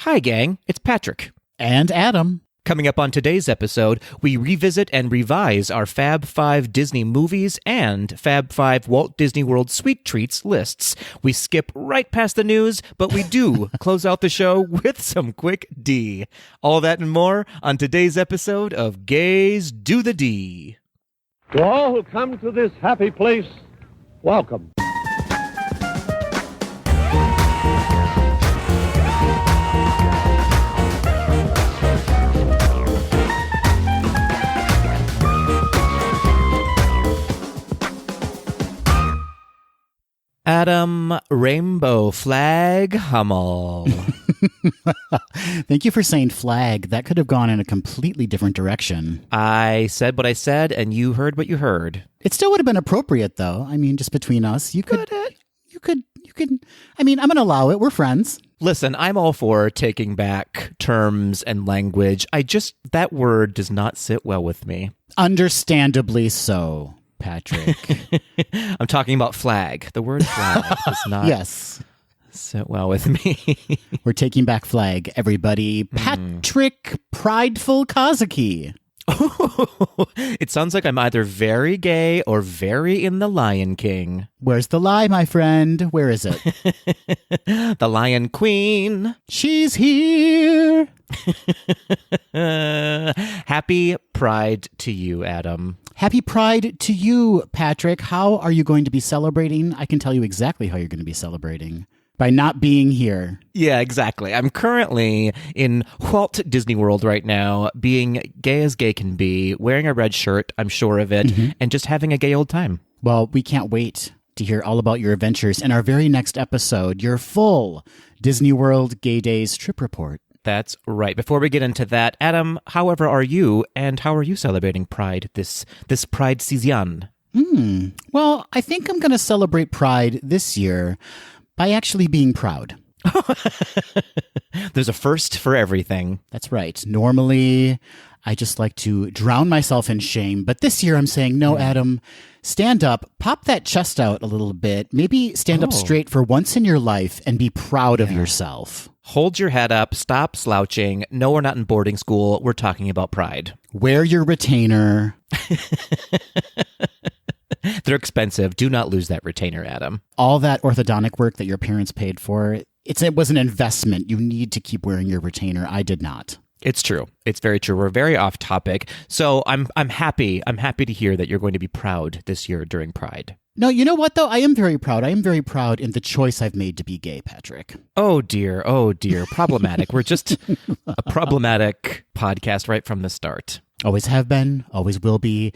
Hi, gang. It's Patrick. And Adam. Coming up on today's episode, we revisit and revise our Fab 5 Disney movies and Fab 5 Walt Disney World Sweet Treats lists. We skip right past the news, but we do close out the show with some quick D. All that and more on today's episode of Gays Do the D. To all who come to this happy place, welcome. Adam Rainbow Flag Hummel. Thank you for saying flag. That could have gone in a completely different direction. I said what I said, and you heard what you heard. It still would have been appropriate, though. I mean, just between us, you could. I mean, I'm going to allow it. We're friends. Listen, I'm all for taking back terms and language. That word does not sit well with me. Understandably so, Patrick. I'm talking about flag. The word flag does not sit well with me. We're taking back flag, everybody. Patrick Prideful Kazuki. It sounds like I'm either very gay or very in The Lion King. Where's the lie, my friend? Where is it? The Lion Queen. She's here. Happy Pride to you, Adam. Happy Pride to you, Patrick. How are you going to be celebrating? I can tell you exactly how you're going to be celebrating. By not being here. Yeah, exactly. I'm currently in Walt Disney World right now, being gay as gay can be, wearing a red shirt, I'm sure of it, and just having a gay old time. Well, we can't wait to hear all about your adventures in our very next episode, your full Disney World Gay Days trip report. That's right. Before we get into that, Adam, however are you, and how are you celebrating Pride this Pride season? Well, I think I'm going to celebrate Pride this year by actually being proud. There's a first for everything. That's right. Normally, I just like to drown myself in shame. But this year I'm saying, no, Adam, stand up, pop that chest out a little bit. Maybe stand up straight for once in your life and be proud of yourself. Hold your head up. Stop slouching. No, we're not in boarding school. We're talking about pride. Wear your retainer. They're expensive. Do not lose that retainer, Adam. All that orthodontic work that your parents paid for, it was an investment. You need to keep wearing your retainer. I did not. It's true. It's very true. We're very off topic. So I'm happy. I'm happy to hear that you're going to be proud this year during Pride. No, you know what, though? I am very proud. I am very proud in the choice I've made to be gay, Patrick. Oh, dear. Oh, dear. Problematic. We're just a problematic podcast right from the start. Always have been. Always will be.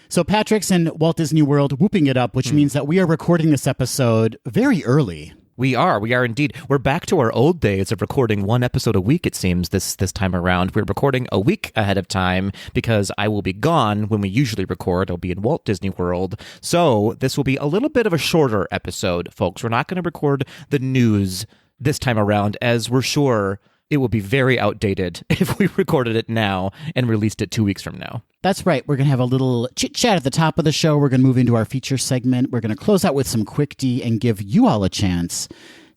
So Patrick's in Walt Disney World whooping it up, which means that we are recording this episode very early. We are indeed. We're back to our old days of recording one episode a week, it seems, this time around. We're recording a week ahead of time because I will be gone when we usually record. I'll be in Walt Disney World. So this will be a little bit of a shorter episode, folks. We're not going to record the news this time around, as we're sure it will be very outdated if we recorded it now and released it 2 weeks from now. That's right. We're going to have a little chit-chat at the top of the show. We're going to move into our feature segment. We're going to close out with some quick D and give you all a chance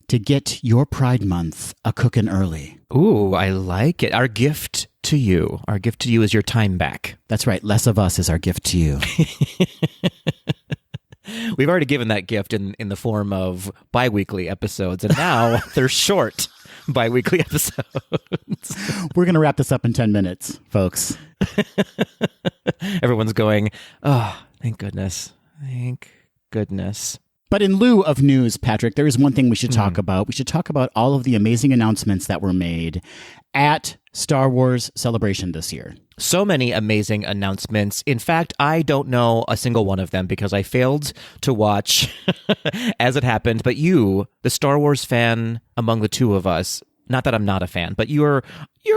to get your Pride Month a-cookin' early. Ooh, I like it. Our gift to you. Our gift to you is your time back. That's right. Less of us is our gift to you. We've already given that gift in the form of bi-weekly episodes, and now they're short bi-weekly episodes. We're going to wrap this up in 10 minutes, folks. Everyone's going, oh, thank goodness. Thank goodness. But in lieu of news, Patrick, there is one thing we should talk about. We should talk about all of the amazing announcements that were made at Star Wars Celebration this year. So many amazing announcements. In fact, I don't know a single one of them because I failed to watch as it happened. But you, the Star Wars fan among the two of us, not that I'm not a fan, but you're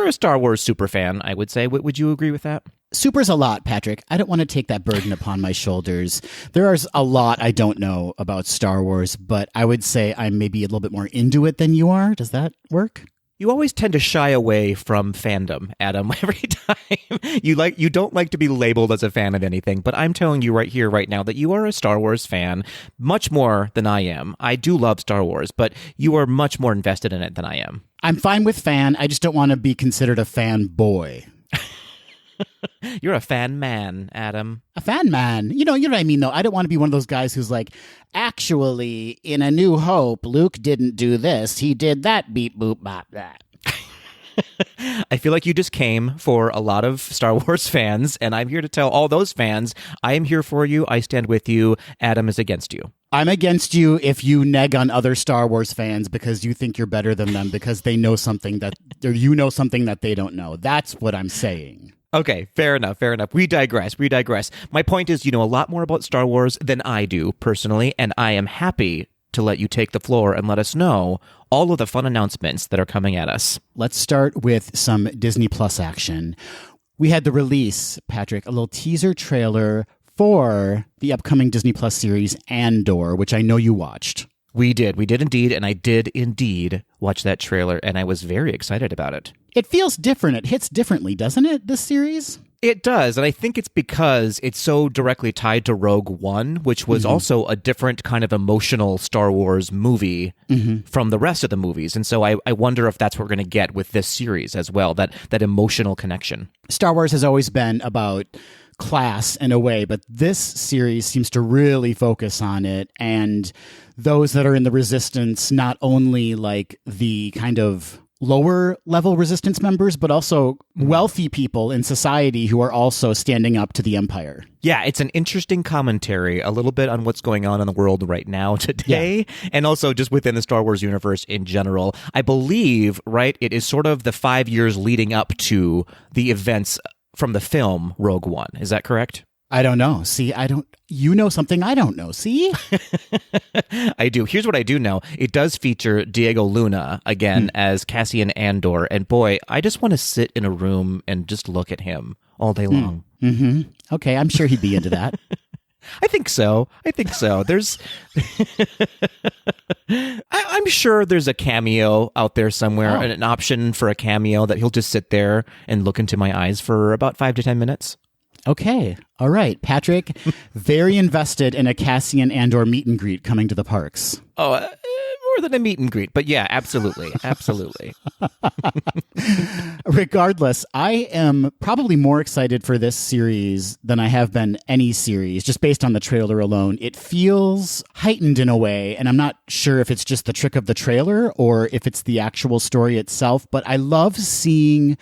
a Star Wars super fan, I would say. Would you agree with that? Super's a lot, Patrick. I don't want to take that burden upon my shoulders. There is a lot I don't know about Star Wars, but I would say I'm maybe a little bit more into it than you are. Does that work? You always tend to shy away from fandom, Adam. Every time you don't like to be labeled as a fan of anything, but I'm telling you right here, right now, that you are a Star Wars fan, much more than I am. I do love Star Wars, but you are much more invested in it than I am. I'm fine with fan. I just don't want to be considered a fanboy. You're a fan man, Adam. A fan man. You know what I mean, though. I don't want to be one of those guys who's like, actually, in A New Hope, Luke didn't do this. He did that, beep, boop, bop, that. I feel like you just came for a lot of Star Wars fans, and I'm here to tell all those fans, I am here for you. I stand with you. Adam is against you. I'm against you if you neg on other Star Wars fans because you think you're better than them because they know something that, or you know something that they don't know. That's what I'm saying. Okay, fair enough. We digress. My point is, you know a lot more about Star Wars than I do, personally, and I am happy to let you take the floor and let us know all of the fun announcements that are coming at us. Let's start with some Disney Plus action. We had the release, Patrick, a little teaser trailer for the upcoming Disney Plus series Andor, which I know you watched. We did indeed, and I did indeed watch that trailer, and I was very excited about it. It feels different. It hits differently, doesn't it, this series? It does, and I think it's because it's so directly tied to Rogue One, which was also a different kind of emotional Star Wars movie from the rest of the movies. And so I wonder if that's what we're going to get with this series as well, that emotional connection. Star Wars has always been about class in a way, but this series seems to really focus on it, and those that are in the Resistance, not only like the kind of lower level Resistance members, but also wealthy people in society who are also standing up to the Empire. Yeah, it's an interesting commentary, a little bit on what's going on in the world right now today, and also just within the Star Wars universe in general. I believe, right, it is sort of the 5 years leading up to the events from the film Rogue One. Is that correct? I don't know. See, you know something I don't know. See? I do. Here's what I do know. It does feature Diego Luna again as Cassian Andor. And boy, I just want to sit in a room and just look at him all day long. Mm-hmm. Okay, I'm sure he'd be into that. I think so. There's, I'm sure there's a cameo out there somewhere, an option for a cameo that he'll just sit there and look into my eyes for about 5 to 10 minutes. Okay. All right. Patrick, very invested in a Cassian Andor meet and greet coming to the parks. Oh, more than a meet and greet. But yeah, absolutely. Absolutely. Regardless, I am probably more excited for this series than I have been any series, just based on the trailer alone. It feels heightened in a way, and I'm not sure if it's just the trick of the trailer or if it's the actual story itself, but I love seeing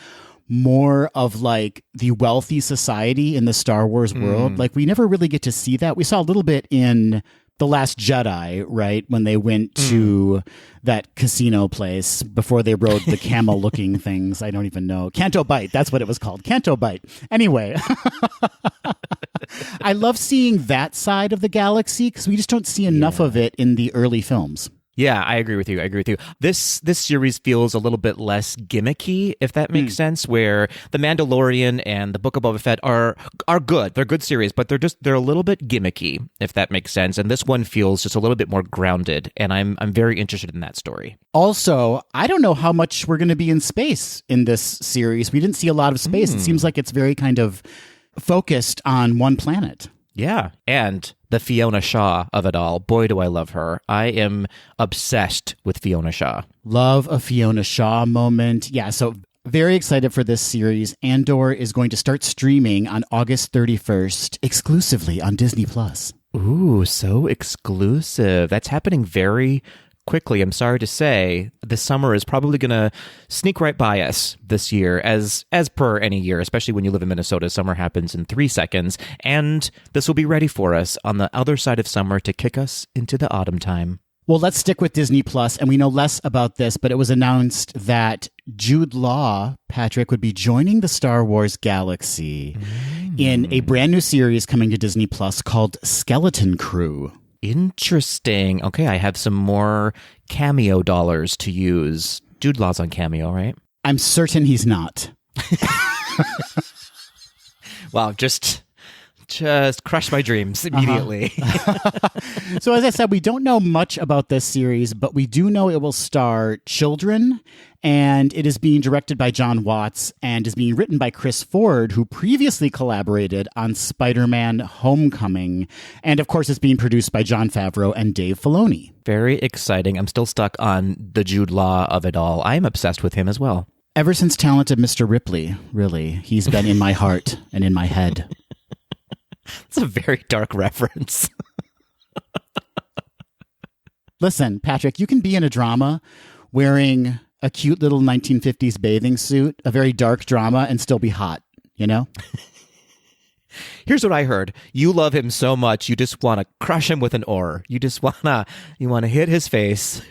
more of like the wealthy society in the Star Wars world. Like we never really get to see that. We saw a little bit in The Last Jedi, right? When they went to that casino place before they rode the camel looking things. I don't even know. Canto Bight. That's what it was called. Canto Bight. Anyway, I love seeing that side of the galaxy because we just don't see enough of it in the early films. Yeah, I agree with you. This series feels a little bit less gimmicky, if that makes sense, where The Mandalorian and The Book of Boba Fett are good. They're good series, but they're a little bit gimmicky, if that makes sense. And this one feels just a little bit more grounded, and I'm very interested in that story. Also, I don't know how much we're going to be in space in this series. We didn't see a lot of space. It seems like it's very kind of focused on one planet. Yeah, and the Fiona Shaw of it all. Boy, do I love her. I am obsessed with Fiona Shaw. Love a Fiona Shaw moment. Yeah, so very excited for this series. Andor is going to start streaming on August 31st, exclusively on Disney+. Ooh, so exclusive. That's happening very quickly. I'm sorry to say, the summer is probably going to sneak right by us this year, as per any year, especially when you live in Minnesota. Summer happens in 3 seconds, and this will be ready for us on the other side of summer to kick us into the autumn time. Well, let's stick with Disney+, and we know less about this, but it was announced that Jude Law, Patrick, would be joining the Star Wars galaxy in a brand new series coming to Disney+ called Skeleton Crew. Interesting. Okay, I have some more cameo dollars to use. Jude Law's on Cameo, right? I'm certain he's not. Wow, just crushed my dreams immediately. So as I said, we don't know much about this series, but we do know it will star children And it is being directed by John Watts and is being written by Chris Ford, who previously collaborated on Spider-Man Homecoming. And of course, it's being produced by Jon Favreau and Dave Filoni. Very exciting. I'm still stuck on the Jude Law of it all. I'm obsessed with him as well. Ever since Talented Mr. Ripley, really. He's been in my heart and in my head. It's a very dark reference. Listen, Patrick, you can be in a drama wearing a cute little 1950s bathing suit, a very dark drama, and still be hot, you know? Here's what I heard. You love him so much, you just want to crush him with an oar. You want to hit his face,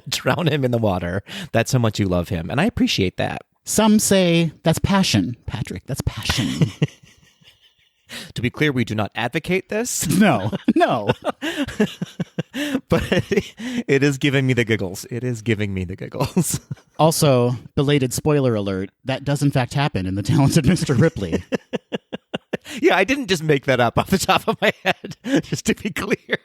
drown him in the water. That's how much you love him. And I appreciate that. Some say that's passion, Patrick. That's passion. To be clear, we do not advocate this. No. But it is giving me the giggles. It is giving me the giggles. Also, belated spoiler alert, that does in fact happen in The Talented Mr. Ripley. Yeah, I didn't just make that up off the top of my head, just to be clear.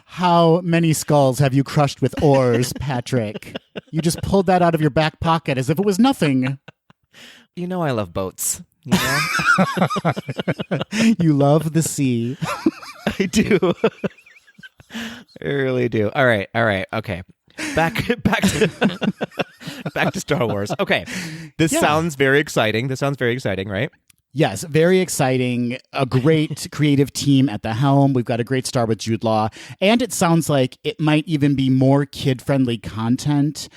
How many skulls have you crushed with oars, Patrick? You just pulled that out of your back pocket as if it was nothing. You know I love boats. You know? You love the sea. I do. I really do. All right. Okay. Back to Star Wars. Okay. This sounds very exciting. Right? Yes, very exciting. A great creative team at the helm. We've got a great star with Jude Law. And it sounds like it might even be more kid-friendly content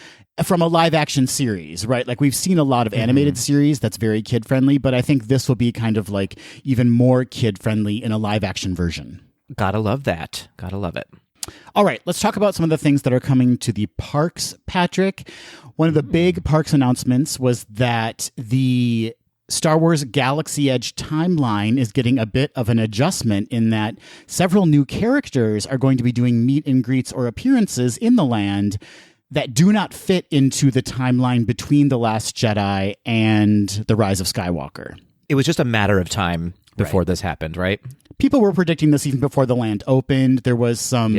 from a live-action series, right? Like, we've seen a lot of animated series that's very kid-friendly, but I think this will be kind of like even more kid-friendly in a live-action version. Gotta love that. Gotta love it. All right, let's talk about some of the things that are coming to the parks, Patrick. One of the big parks announcements was that the Star Wars Galaxy Edge timeline is getting a bit of an adjustment in that several new characters are going to be doing meet and greets or appearances in the land that do not fit into the timeline between The Last Jedi and The Rise of Skywalker. It was just a matter of time before this happened, right? People were predicting this even before the land opened. There was some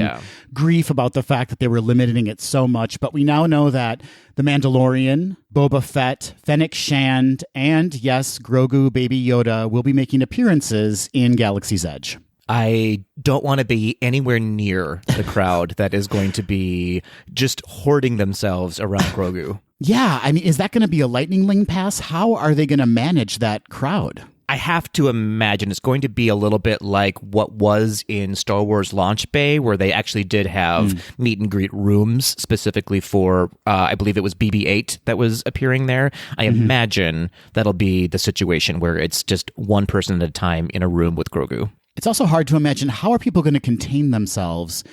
grief about the fact that they were limiting it so much, but we now know that The Mandalorian, Boba Fett, Fennec Shand, and yes, Grogu, Baby Yoda will be making appearances in Galaxy's Edge. I don't want to be anywhere near the crowd that is going to be just hoarding themselves around Grogu. Yeah, I mean, is that going to be a lightning lane pass? How are they going to manage that crowd? I have to imagine it's going to be a little bit like what was in Star Wars Launch Bay, where they actually did have meet and greet rooms specifically for, I believe it was BB-8 that was appearing there. I imagine that'll be the situation where it's just one person at a time in a room with Grogu. It's also hard to imagine, how are people going to contain themselves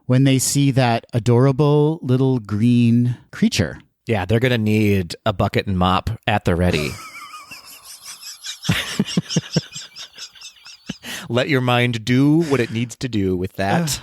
when they see that adorable little green creature? Yeah, they're going to need a bucket and mop at the ready. Let your mind do what it needs to do with that.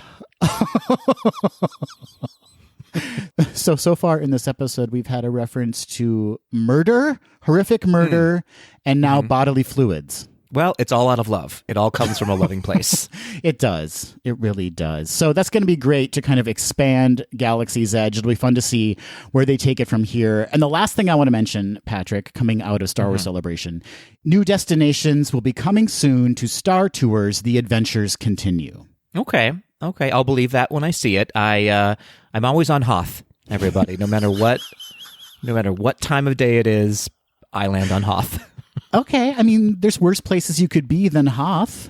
So far in this episode, we've had a reference to murder, horrific murder, and now bodily fluids. Well, it's all out of love. It all comes from a loving place. It does. It really does. So that's going to be great to kind of expand Galaxy's Edge. It'll be fun to see where they take it from here. And the last thing I want to mention, Patrick, coming out of Star Wars Celebration, new destinations will be coming soon to Star Tours. The adventures continue. Okay. I'll believe that when I see it. I'm always on Hoth, everybody. No matter what time of day it is, I land on Hoth. Okay, I mean, there's worse places you could be than Hoth.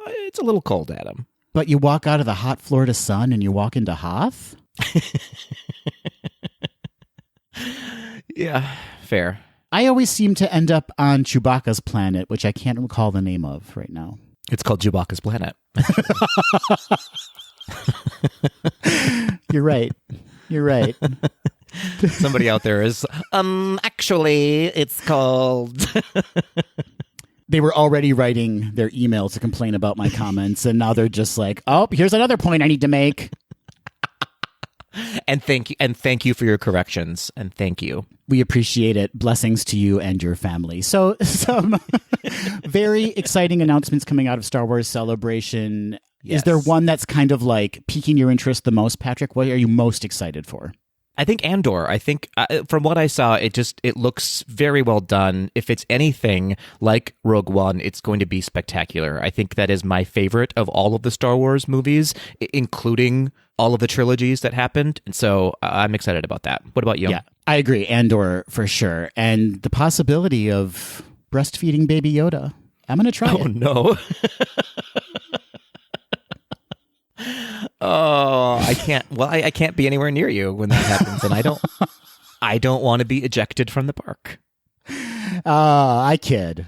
It's a little cold, Adam. But you walk out of the hot Florida sun and you walk into Hoth? Yeah, fair. I always seem to end up on Chewbacca's planet, which I can't recall the name of right now. It's called Chewbacca's planet. You're right. Somebody out there is, actually, it's called... They were already writing their email to complain about my comments, and now they're just like, oh, here's another point I need to make. And thank you for your corrections, and thank you. We appreciate it. Blessings to you and your family. So some very exciting announcements coming out of Star Wars Celebration. Yes. Is there one that's kind of like piquing your interest the most, Patrick? What are you most excited for? I think Andor. I think from what I saw, it looks very well done. If it's anything like Rogue One, it's going to be spectacular. I think that is my favorite of all of the Star Wars movies, including all of the trilogies that happened. And so I'm excited about that. What about you? Yeah, I agree. Andor for sure. And the possibility of breastfeeding Baby Yoda. I'm going to try it. Oh, no. Oh, I can't. Well, I can't be anywhere near you when that happens, and I don't want to be ejected from the park. I kid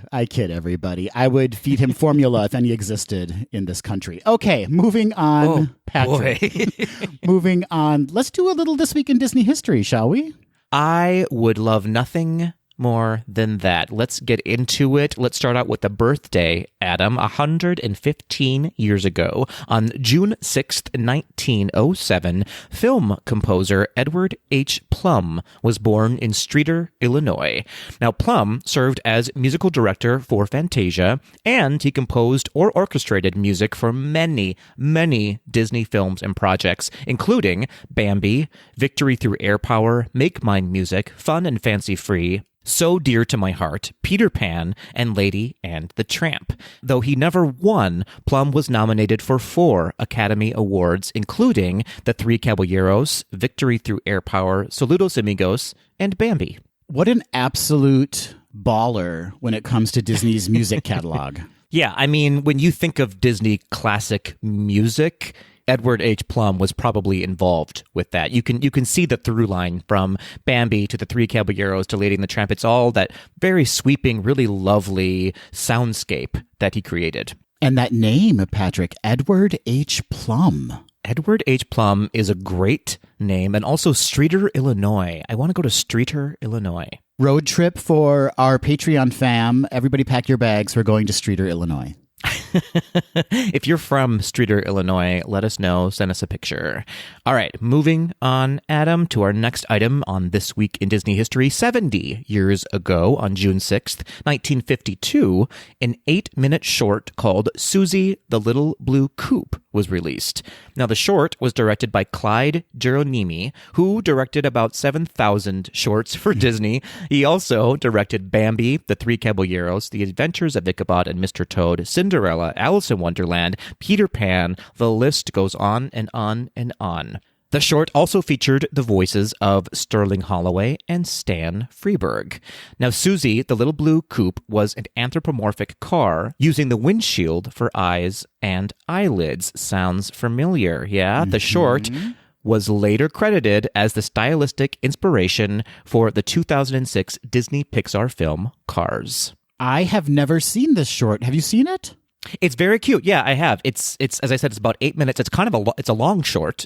everybody. I would feed him formula if any existed in this country. Okay, moving on, Patrick. Moving on. Let's do a little This Week in Disney History, shall we? I would love nothing more than that. Let's get into it. Let's start out with the birthday, Adam. 115 years ago, on June 6th, 1907, film composer Edward H. Plum was born in Streator, Illinois. Now, Plum served as musical director for Fantasia, and he composed or orchestrated music for many, many Disney films and projects, including Bambi, Victory Through Air Power, Make Mine Music, Fun and Fancy Free, So Dear to My Heart, Peter Pan, and Lady and the Tramp. Though he never won, Plum was nominated for 4 Academy Awards, including The Three Caballeros, Victory Through Air Power, Saludos Amigos, and Bambi. What an absolute baller when it comes to Disney's music catalog. Yeah, I mean, when you think of Disney classic music, Edward H. Plum was probably involved with that. You can see the through line from Bambi to The Three Caballeros to Lady and the Tramp. It's all that very sweeping, really lovely soundscape that he created. And that name, Patrick, Edward H. Plum. Edward H. Plum is a great name, and also Streator, Illinois. I want to go to Streator, Illinois. Road trip for our Patreon fam. Everybody pack your bags. We're going to Streator, Illinois. If you're from Streator, Illinois, let us know. Send us a picture. All right, moving on, Adam, to our next item on This Week in Disney History. 70 years ago, on June 6th, 1952, an 8-minute short called Susie the Little Blue Coupe was released. Now, the short was directed by Clyde Geronimi, who directed about 7,000 shorts for Disney. He also directed Bambi, The Three Caballeros, The Adventures of Ichabod and Mr. Toad, Cinderella, Alice in Wonderland, Peter Pan. The list goes on and on and on. The short also featured the voices of Sterling Holloway and Stan Freberg. Now, Susie, the Little Blue Coupe, was an anthropomorphic car using the windshield for eyes and eyelids. Sounds familiar, yeah? The short was later credited as the stylistic inspiration for the 2006 Disney Pixar film Cars. I have never seen this short. Have you seen it? It's very cute. Yeah, I have. It's as I said, it's about 8 minutes. It's kind of it's a long short,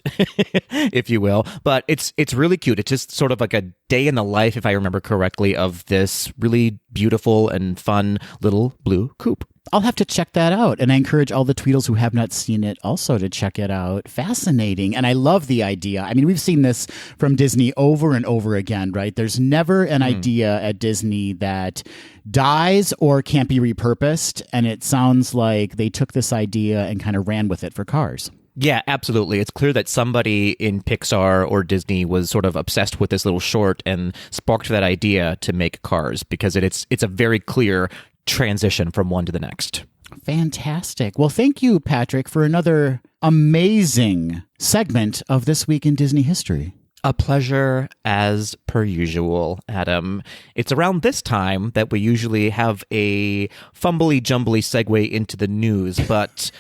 if you will, but it's really cute. It's just sort of like a day in the life, if I remember correctly, of this really beautiful and fun little blue coupe. I'll have to check that out. And I encourage all the Tweedles who have not seen it also to check it out. Fascinating. And I love the idea. I mean, we've seen this from Disney over and over again, right? There's never an idea at Disney that dies or can't be repurposed. And it sounds like they took this idea and kind of ran with it for Cars. Yeah, absolutely. It's clear that somebody in Pixar or Disney was sort of obsessed with this little short and sparked that idea to make Cars, because it's a very clear transition from one to the next. Fantastic. Well, thank you, Patrick, for another amazing segment of This Week in Disney History. A pleasure as per usual, Adam. It's around this time that we usually have a fumbly-jumbly segue into the news, but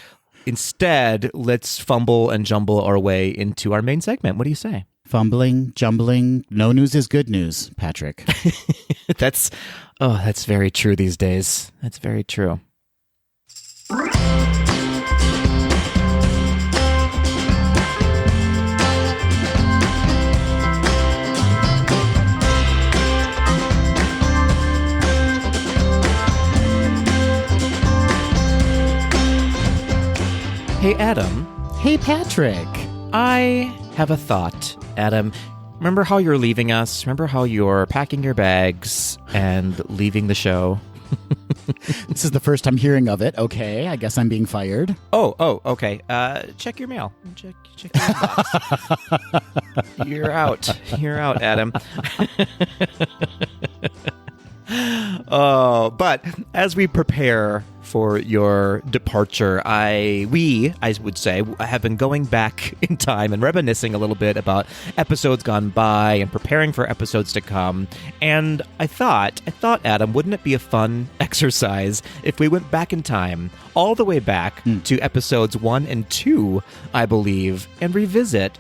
instead, let's fumble and jumble our way into our main segment. What do you say? Fumbling, jumbling, no news is good news, Patrick. That's very true these days. That's very true. Hey, Adam. Hey, Patrick. I have a thought, Adam. Remember how you're leaving us? Remember how you're packing your bags and leaving the show? This is the first I'm hearing of it. Okay, I guess I'm being fired. Oh, okay. Check your mail. Check your inbox. You're out, Adam. Oh, but as we prepare for your departure, I would say, have been going back in time and reminiscing a little bit about episodes gone by and preparing for episodes to come. And I thought, Adam, wouldn't it be a fun exercise if we went back in time, all the way back to episodes 1 and 2, I believe, and revisit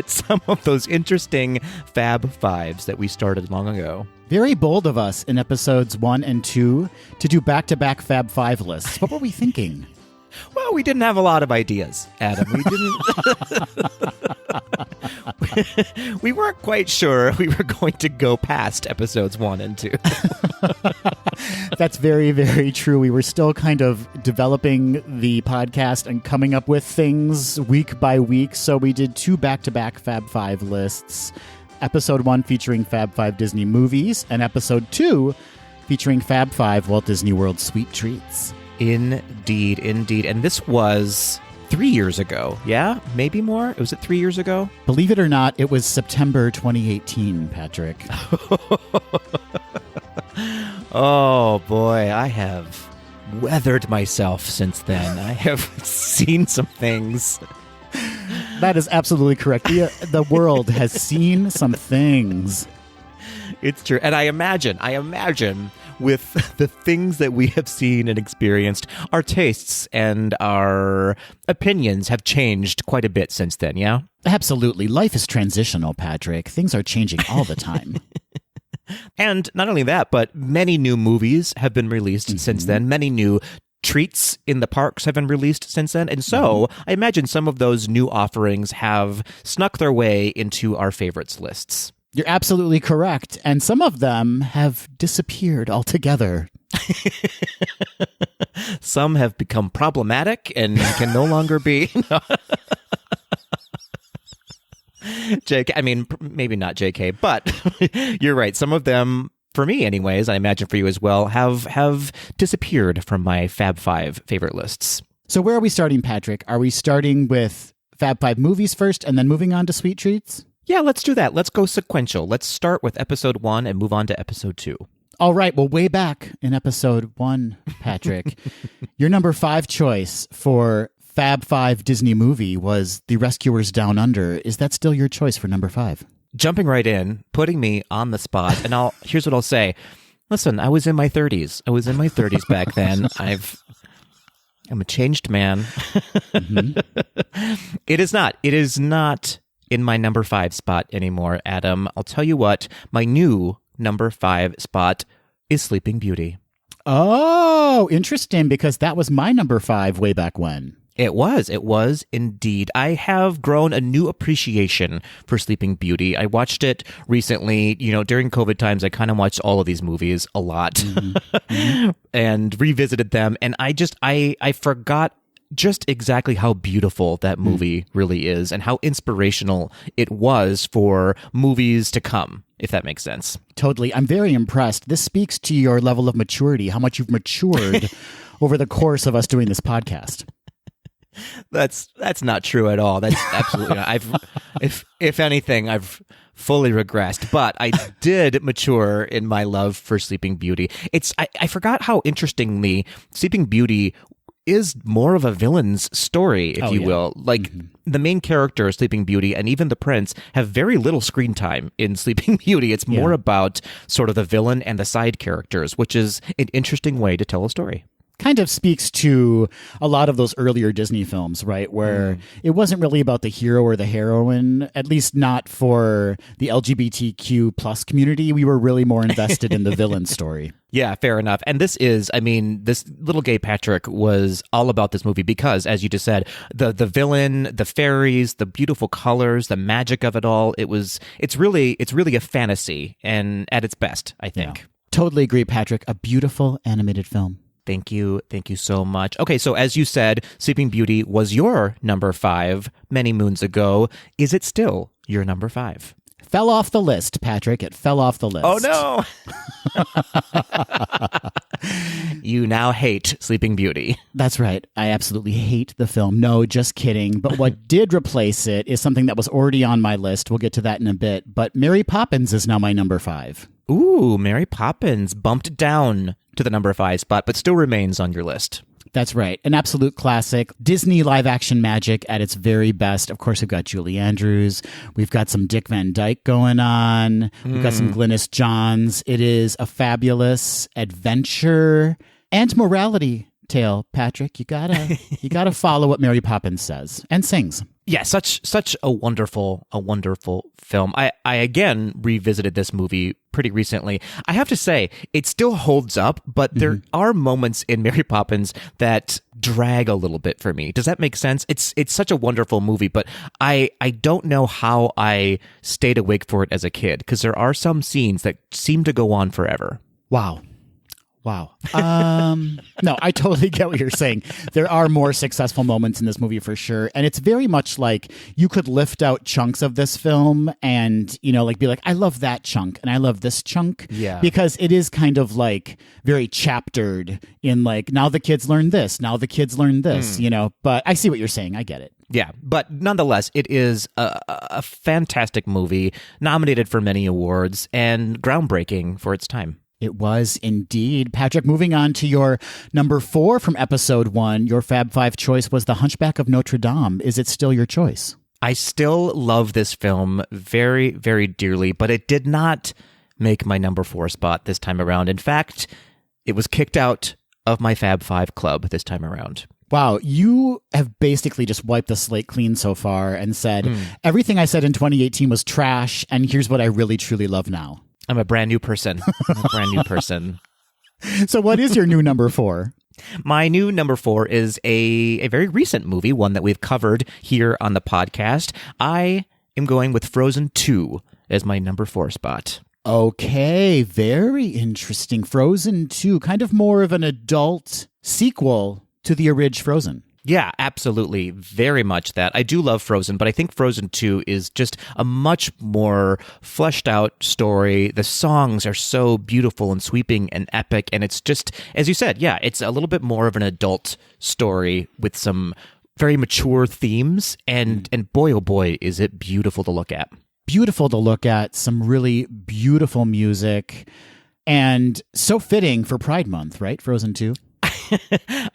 some of those interesting Fab Fives that we started long ago. Very bold of us in episodes 1 and 2 to do back-to-back Fab Five lists. What were we thinking? Well, we didn't have a lot of ideas, Adam. We didn't. We weren't quite sure we were going to go past episodes 1 and 2. That's very, very true. We were still kind of developing the podcast and coming up with things week by week. So we did 2 back-to-back Fab Five lists. Episode 1 featuring Fab 5 Disney movies, and Episode 2 featuring Fab 5 Walt Disney World Sweet Treats. Indeed. And this was 3 years ago. Yeah? Maybe more? Was it 3 years ago? Believe it or not, it was September 2018, Patrick. Oh, boy. I have weathered myself since then. I have seen some things. That is absolutely correct. The world has seen some things. It's true. And I imagine with the things that we have seen and experienced, our tastes and our opinions have changed quite a bit since then, yeah? Absolutely. Life is transitional, Patrick. Things are changing all the time. And not only that, but many new movies have been released since then. Many new treats in the parks have been released since then. And so I imagine some of those new offerings have snuck their way into our favorites lists. You're absolutely correct. And some of them have disappeared altogether. Some have become problematic and can no longer be. JK, I mean, maybe not JK, but you're right. Some of them, for me anyways, I imagine for you as well, have disappeared from my Fab 5 favorite lists. So where are we starting, Patrick? Are we starting with Fab 5 movies first and then moving on to Sweet Treats? Yeah, let's do that. Let's go sequential. Let's start with episode 1 and move on to episode 2. All right. Well, way back in episode 1, Patrick, your number 5 choice for Fab 5 Disney movie was The Rescuers Down Under. Is that still your choice for number 5? Jumping right in, putting me on the spot, and here's what I'll say. Listen, I was in my 30s. I was in my 30s back then. I'm a changed man. It is not in my number 5 spot anymore, Adam. I'll tell you what, my new number 5 spot is Sleeping Beauty. Oh, interesting, because that was my number 5 way back when. It was indeed. I have grown a new appreciation for Sleeping Beauty. I watched it recently, during COVID times. I kind of watched all of these movies a lot and revisited them. And I forgot just exactly how beautiful that movie really is and how inspirational it was for movies to come, if that makes sense. Totally. I'm very impressed. This speaks to your level of maturity, how much you've matured over the course of us doing this podcast. That's not true at all. That's absolutely not. If anything, I've fully regressed, but I did mature in my love for Sleeping Beauty. I forgot how interestingly Sleeping Beauty is more of a villain's story, if you will. Like the main character, Sleeping Beauty, and even the prince have very little screen time in Sleeping Beauty. It's more about sort of the villain and the side characters, which is an interesting way to tell a story. Kind of speaks to a lot of those earlier Disney films, right? Where it wasn't really about the hero or the heroine, at least not for the LGBTQ plus community. We were really more invested in the villain story. Yeah, fair enough. And this little gay Patrick was all about this movie because, as you just said, the villain, the fairies, the beautiful colors, the magic of it all. It's really a fantasy, and at its best, I think. Yeah. Totally agree, Patrick. A beautiful animated film. Thank you so much. Okay, so as you said, Sleeping Beauty was your number 5 many moons ago. Is it still your number 5? Fell off the list, Patrick. It fell off the list. Oh, no. You now hate Sleeping Beauty. That's right. I absolutely hate the film. No, just kidding. But what did replace it is something that was already on my list. We'll get to that in a bit. But Mary Poppins is now my number 5. Ooh, Mary Poppins bumped down to the number 5 spot, but still remains on your list. That's right. An absolute classic. Disney live-action magic at its very best. Of course, we've got Julie Andrews. We've got some Dick Van Dyke going on. We've got some Glynis Johns. It is a fabulous adventure and morality tale, Patrick. You gotta follow what Mary Poppins says and sings. Yeah, such a wonderful film. I again revisited this movie pretty recently. I have to say, it still holds up, but there are moments in Mary Poppins that drag a little bit for me. Does that make sense? It's such a wonderful movie, but I don't know how I stayed awake for it as a kid, because there are some scenes that seem to go on forever. Wow. No, I totally get what you're saying. There are more successful moments in this movie for sure. And it's very much like you could lift out chunks of this film and, like be like, I love that chunk and I love this chunk. Yeah. Because it is kind of like very chaptered in like, now the kids learn this, now the kids learn this, but I see what you're saying. I get it. Yeah, but nonetheless, it is a fantastic movie, nominated for many awards and groundbreaking for its time. It was indeed. Patrick, moving on to your number 4 from episode 1, your Fab 5 choice was The Hunchback of Notre Dame. Is it still your choice? I still love this film very, very dearly, but it did not make my number 4 spot this time around. In fact, it was kicked out of my Fab 5 club this time around. Wow, you have basically just wiped the slate clean so far and said, everything I said in 2018 was trash, and here's what I really, truly love now. I'm a brand new person. So what is your new number 4? My new number 4 is a very recent movie, one that we've covered here on the podcast. I am going with Frozen 2 as my number 4 spot. Okay, very interesting. Frozen 2, kind of more of an adult sequel to the original Frozen. Yeah, absolutely. Very much that. I do love Frozen, but I think Frozen 2 is just a much more fleshed out story. The songs are so beautiful and sweeping and epic, and it's just, as you said, yeah, it's a little bit more of an adult story with some very mature themes, and boy, oh boy, is it beautiful to look at. Beautiful to look at, some really beautiful music, and so fitting for Pride Month, right? Frozen 2?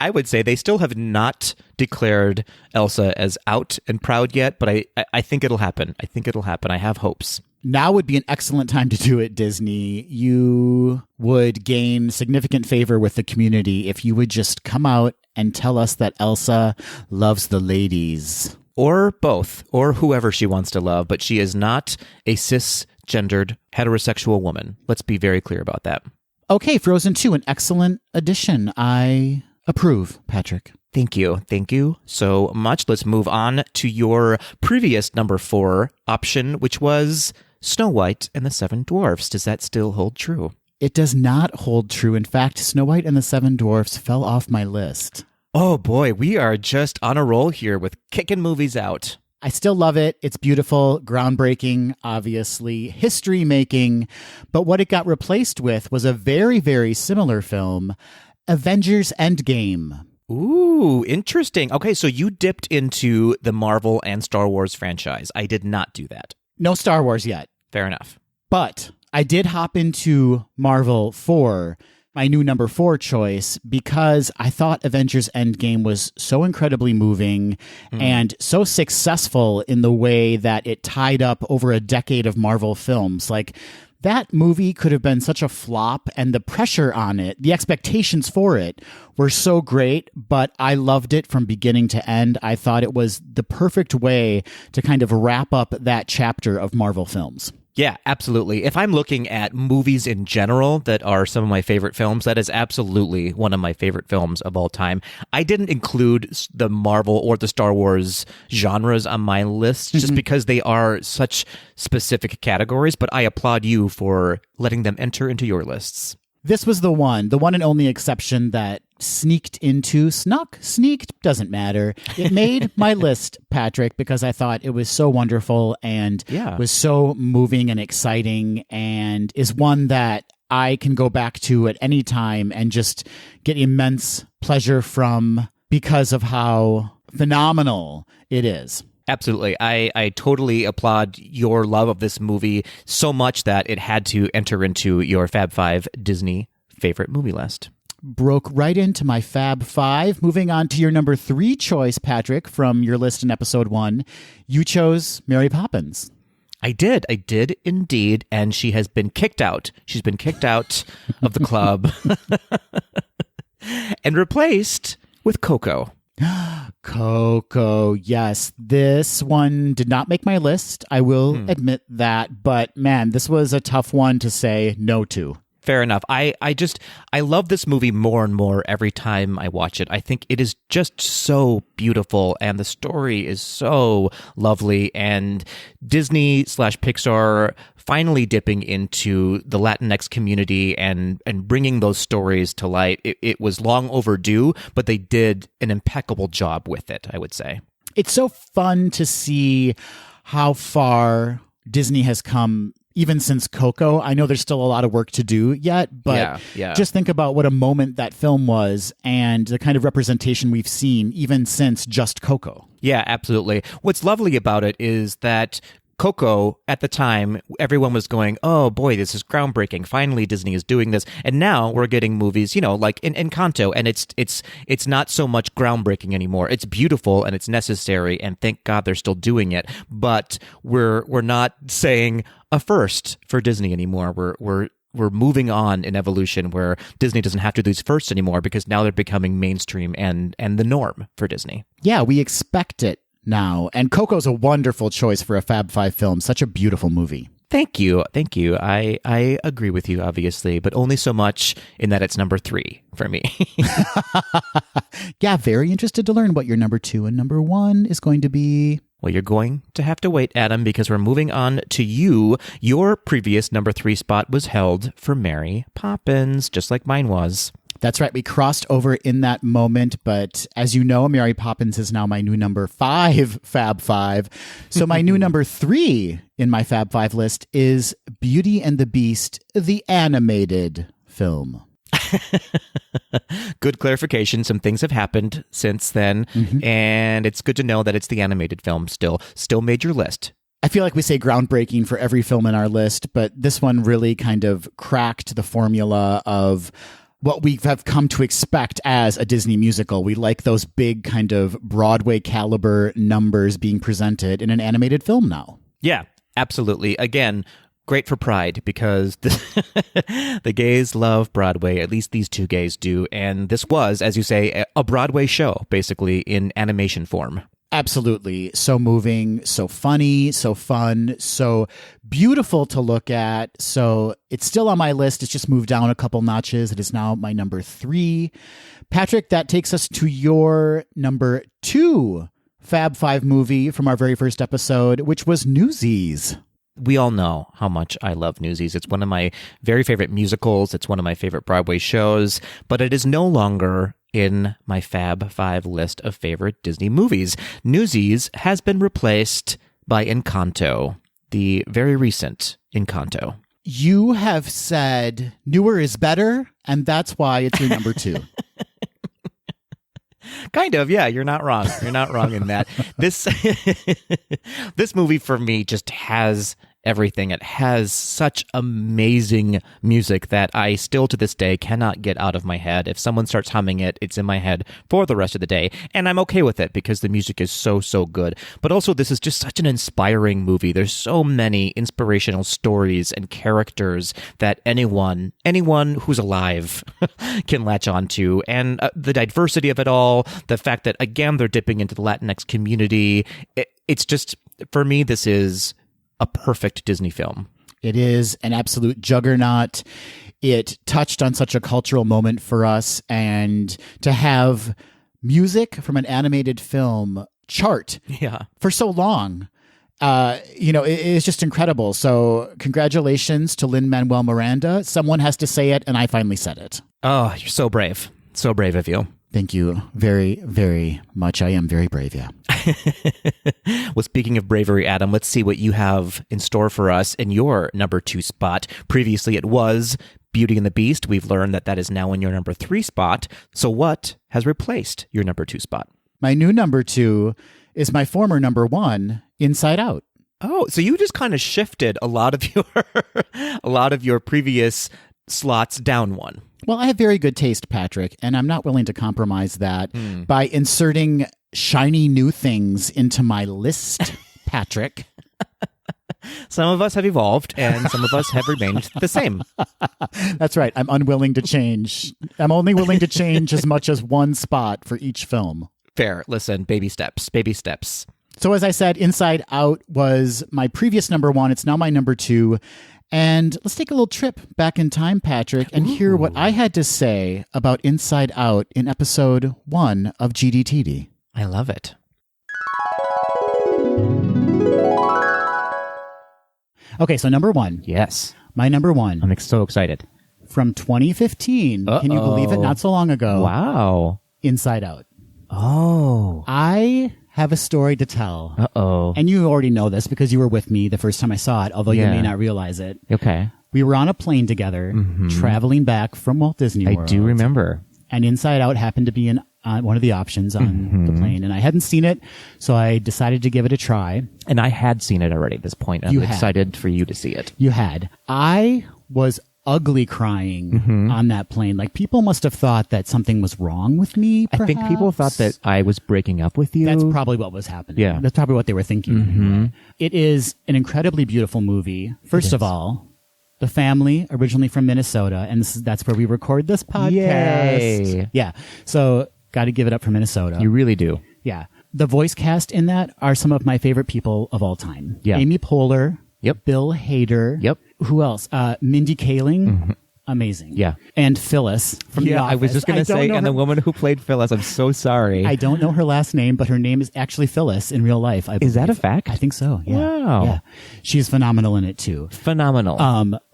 I would say they still have not declared Elsa as out and proud yet, but I think it'll happen. I have hopes. Now would be an excellent time to do it, Disney. You would gain significant favor with the community if you would just come out and tell us that Elsa loves the ladies. Or both, or whoever she wants to love, but she is not a cisgendered heterosexual woman. Let's be very clear about that. Okay, Frozen 2, an excellent addition. I approve, Patrick. Thank you so much. Let's move on to your previous number 4 option, which was Snow White and the Seven Dwarfs. Does that still hold true? It does not hold true. In fact, Snow White and the Seven Dwarfs fell off my list. Oh boy, we are just on a roll here with kicking movies out. I still love it. It's beautiful, groundbreaking, obviously, history-making. But what it got replaced with was a very, very similar film, Avengers Endgame. Ooh, interesting. Okay, so you dipped into the Marvel and Star Wars franchise. I did not do that. No Star Wars yet. Fair enough. But I did hop into Marvel for my new number 4 choice because I thought Avengers Endgame was so incredibly moving and so successful in the way that it tied up over a decade of Marvel films. Like, that movie could have been such a flop, and the pressure on it, the expectations for it were so great, but I loved it from beginning to end. I thought it was the perfect way to kind of wrap up that chapter of Marvel films. Yeah, absolutely. If I'm looking at movies in general that are some of my favorite films, that is absolutely one of my favorite films of all time. I didn't include the Marvel or the Star Wars genres on my list just because they are such specific categories, but I applaud you for letting them enter into your lists. This was the one and only exception that sneaked, doesn't matter. It made my list, Patrick, because I thought it was so wonderful and was so moving and exciting, and is one that I can go back to at any time and just get immense pleasure from because of how phenomenal it is. Absolutely. I totally applaud your love of this movie so much that it had to enter into your Fab 5 Disney favorite movie list. Broke right into my Fab 5. Moving on to your number 3 choice, Patrick, from your list in episode 1. You chose Mary Poppins. I did indeed, and she has been kicked out. She's been kicked out of the club and replaced with Coco. Coco, yes. This one did not make my list. I will admit that. But man, this was a tough one to say no to. Fair enough. I love this movie more and more every time I watch it. I think it is just so beautiful and the story is so lovely, and Disney/Pixar finally dipping into the Latinx community and bringing those stories to light. It was long overdue, but they did an impeccable job with it, I would say. It's so fun to see how far Disney has come even since Coco. I know there's still a lot of work to do yet, but just think about what a moment that film was and the kind of representation we've seen even since just Coco. Yeah, absolutely. What's lovely about it is that Coco, at the time, everyone was going, oh boy, this is groundbreaking. Finally, Disney is doing this. And now we're getting movies, like in Encanto, and it's not so much groundbreaking anymore. It's beautiful and it's necessary, and thank God they're still doing it. But we're not saying a first for Disney anymore. We're moving on in evolution where Disney doesn't have to do these firsts anymore because now they're becoming mainstream and the norm for Disney. Yeah, we expect it now. And Coco's a wonderful choice for a Fab 5 film. Such a beautiful movie. Thank you. I agree with you, obviously, but only so much in that it's number 3 for me. Yeah, very interested to learn what your number 2 and number 1 is going to be. Well, you're going to have to wait, Adam, because we're moving on to you. Your previous number 3 spot was held for Mary Poppins, just like mine was. That's right. We crossed over in that moment, but as you know, Mary Poppins is now my new number 5 Fab 5. So my new number 3 in my Fab 5 list is Beauty and the Beast, the animated film. Good clarification. Some things have happened since then, and it's good to know that it's the animated film still made your list. I feel like we say groundbreaking for every film in our list, but this one really kind of cracked the formula of what we have come to expect as a Disney musical. We like those big kind of Broadway caliber numbers being presented in an animated film now. Yeah, absolutely. Again, great for Pride because the gays love Broadway. At least these two gays do. And this was, as you say, a Broadway show, basically, in animation form. Absolutely. So moving, so funny, so fun, so beautiful to look at. So it's still on my list. It's just moved down a couple notches. It is now my number 3. Patrick, that takes us to your number 2 Fab 5 movie from our very first episode, which was Newsies. We all know how much I love Newsies. It's one of my very favorite musicals. It's one of my favorite Broadway shows, but it is no longer in my Fab 5 list of favorite Disney movies. Newsies has been replaced by Encanto, the very recent Encanto. You have said newer is better, and that's why it's your number 2. Kind of, yeah. You're not wrong. You're not wrong in that. This movie for me just has everything. It has such amazing music that I still to this day cannot get out of my head. If someone starts humming it, it's in my head for the rest of the day. And I'm okay with it because the music is so, so good. But also, this is just such an inspiring movie. There's so many inspirational stories and characters that anyone who's alive can latch onto. And the diversity of it all, the fact that, again, they're dipping into the Latinx community. It's just, for me, this is a perfect Disney film. It is an absolute juggernaut. It touched on such a cultural moment for us, and to have music from an animated film chart for so long, it's just incredible. So congratulations to Lin-Manuel Miranda. Someone has to say it, and I finally said it. Oh, you're so brave. So brave of you. Thank you very, very much. I am very brave, yeah. Well, speaking of bravery, Adam, let's see what you have in store for us in your number 2 spot. Previously, it was Beauty and the Beast. We've learned that that is now in your number 3 spot. So what has replaced your number 2 spot? My new number 2 is my former number 1, Inside Out. Oh, so you just kind of shifted a lot of your previous slots down one. Well, I have very good taste, Patrick, and I'm not willing to compromise that by inserting shiny new things into my list, Patrick. Some of us have evolved, and some of us have remained the same. That's right. I'm unwilling to change. I'm only willing to change as much as one spot for each film. Fair. Listen, baby steps, baby steps. So as I said, Inside Out was my previous number 1. It's now my number 2. And let's take a little trip back in time, Patrick, and hear what I had to say about Inside Out in episode 1 of GDTD. I love it. Okay, so number 1. Yes. My number 1. I'm so excited. From 2015. Can you believe it? Not so long ago. Wow. Inside Out. Oh. I have a story to tell. Uh-oh. And you already know this because you were with me the first time I saw it, although you may not realize it. Okay. We were on a plane together, traveling back from Walt Disney World. I do remember. And Inside Out happened to be one of the options on the plane. And I hadn't seen it, so I decided to give it a try. And I had seen it already at this point. I'm excited for you to see it. You had. I was ugly crying on that plane. Like, people must have thought that something was wrong with me, perhaps. I think people thought that I was breaking up with you. That's probably what was happening. Yeah. That's probably what they were thinking. Anyway. It is an incredibly beautiful movie. First of all, the family, originally from Minnesota, and that's where we record this podcast. Yay. Yeah. So, got to give it up for Minnesota. You really do. Yeah. The voice cast in that are some of my favorite people of all time. Yeah. Amy Poehler. Yep. Bill Hader. Yep. Who else? Mindy Kaling. Amazing. Yeah. And Phyllis from The Office. I was just going to say, and the woman who played Phyllis, I'm so sorry. I don't know her last name, but her name is actually Phyllis in real life. Is that a fact? I think so. Yeah. Wow. Yeah. She's phenomenal in it too. Phenomenal.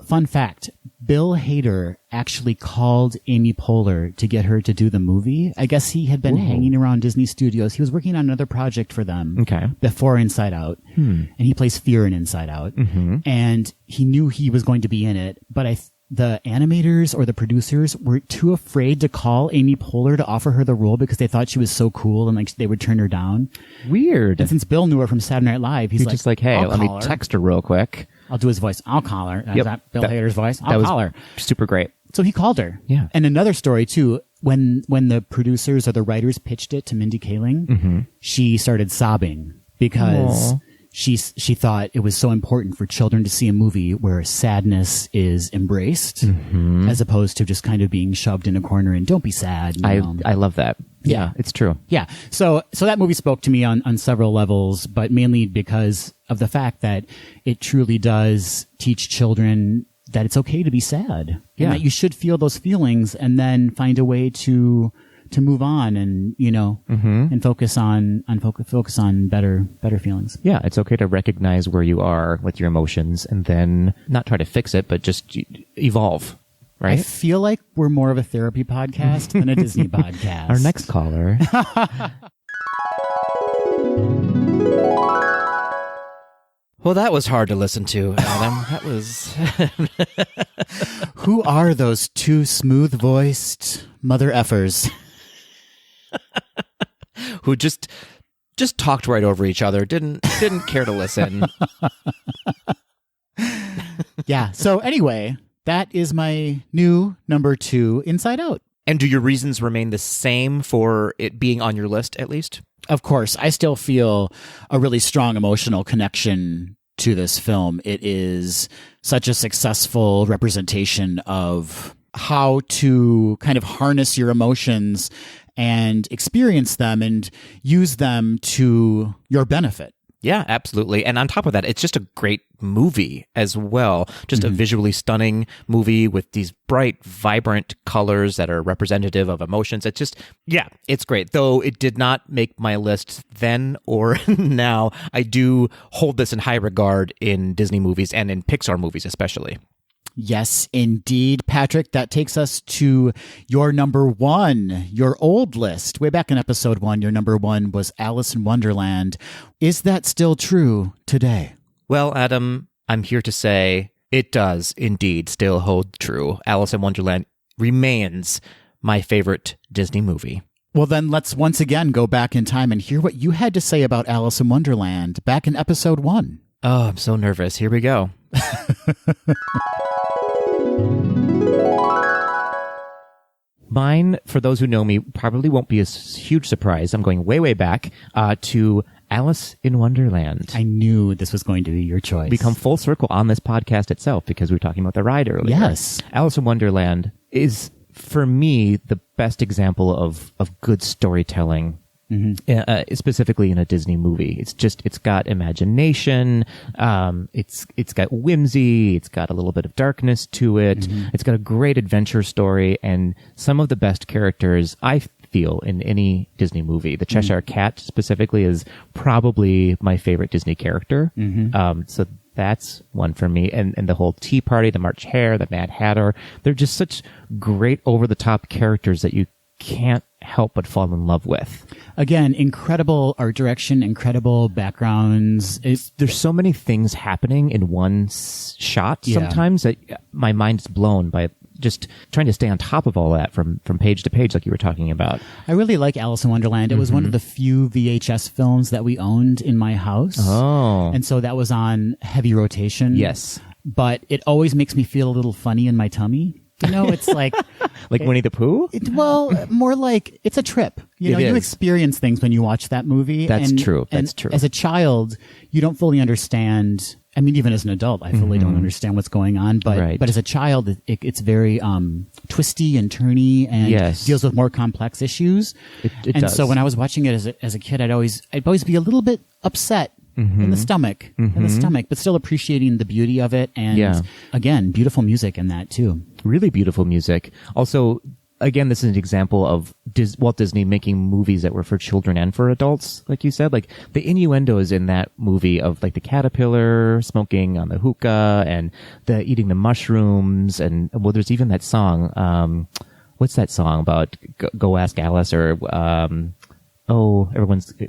Fun fact. Bill Hader actually called Amy Poehler to get her to do the movie. I guess he had been hanging around Disney Studios. He was working on another project for them before Inside Out. And he plays Fear in Inside Out. And he knew he was going to be in it, but the animators or the producers were too afraid to call Amy Poehler to offer her the role because they thought she was so cool and like they would turn her down. Weird. And since Bill knew her from Saturday Night Live, he's just like, hey, let me text her real quick. I'll do his voice. I'll call her. Is that Bill Hader's voice? I'll call her. Super great. So he called her. Yeah. And another story too, when the producers or the writers pitched it to Mindy Kaling, she started sobbing because she thought it was so important for children to see a movie where sadness is embraced as opposed to just kind of being shoved in a corner and don't be sad. I love that. Yeah, it's true. Yeah. So that movie spoke to me on several levels, but mainly because of the fact that it truly does teach children that it's okay to be sad. Yeah. And that you should feel those feelings and then find a way to move on and, and focus on better feelings. Yeah, it's okay to recognize where you are with your emotions and then not try to fix it, but just evolve, right? I feel like we're more of a therapy podcast than a Disney podcast. Our next caller. Well, that was hard to listen to, Adam. That was... Who are those two smooth-voiced mother effers? Who just talked right over each other, didn't care to listen. Yeah. So anyway, that is my new number 2, Inside Out. And do your reasons remain the same for it being on your list, at least? Of course, I still feel a really strong emotional connection to this film. It is such a successful representation of how to kind of harness your emotions and experience them and use them to your benefit. Yeah, absolutely. And on top of that, it's just a great movie as well. Just a visually stunning movie with these bright, vibrant colors that are representative of emotions. It's just, yeah, it's great. Though it did not make my list then or now, I do hold this in high regard in Disney movies and in Pixar movies especially. Yes, indeed, Patrick. That takes us to your number 1, your old list. Way back in episode 1, your number 1 was Alice in Wonderland. Is that still true today? Well, Adam, I'm here to say It does indeed still hold true. Alice in Wonderland remains my favorite Disney movie. Well, then let's once again go back in time and hear what you had to say about Alice in Wonderland back in episode 1. Oh, I'm so nervous. Here we go. Mine, for those who know me, probably won't be a huge surprise. I'm going way, way back to Alice in Wonderland. I knew this was going to be your choice. We come full circle on this podcast itself because we were talking about the ride earlier. Yes. Alice in Wonderland is, for me, the best example of good storytelling. Specifically in a Disney movie. It's got imagination, it's got whimsy, it's got a little bit of darkness to it, it's got a great adventure story, and some of the best characters I feel in any Disney movie. The Cheshire Cat specifically is probably my favorite Disney character. So that's one for me. And the whole Tea Party, the March Hare, the Mad Hatter, they're just such great over-the-top characters that you can't help but fall in love with. Again, incredible art direction, incredible backgrounds. There's so many things happening in one shot sometimes that my mind is blown by just trying to stay on top of all that from page to page, like you were talking about. I really like Alice in Wonderland. It was one of the few VHS films that we owned in my house. Oh. And so that was on heavy rotation. Yes. But it always makes me feel a little funny in my tummy. You know, it's like... Like Winnie the Pooh? More like it's a trip. You experience things when you watch that movie. That's true. And as a child, you don't fully understand. I mean, even as an adult, I fully don't understand what's going on. But as a child, it's very twisty and turny and deals with more complex issues. It does. So when I was watching it as a kid, I'd always be a little bit upset. In the stomach, but still appreciating the beauty of it. And again, beautiful music in that too. Really beautiful music. Also, again, this is an example of Walt Disney making movies that were for children and for adults, like you said. Like the innuendos in that movie of like the caterpillar smoking on the hookah and the eating the mushrooms. And well, there's even that song. What's that song about? Go Ask Alice or,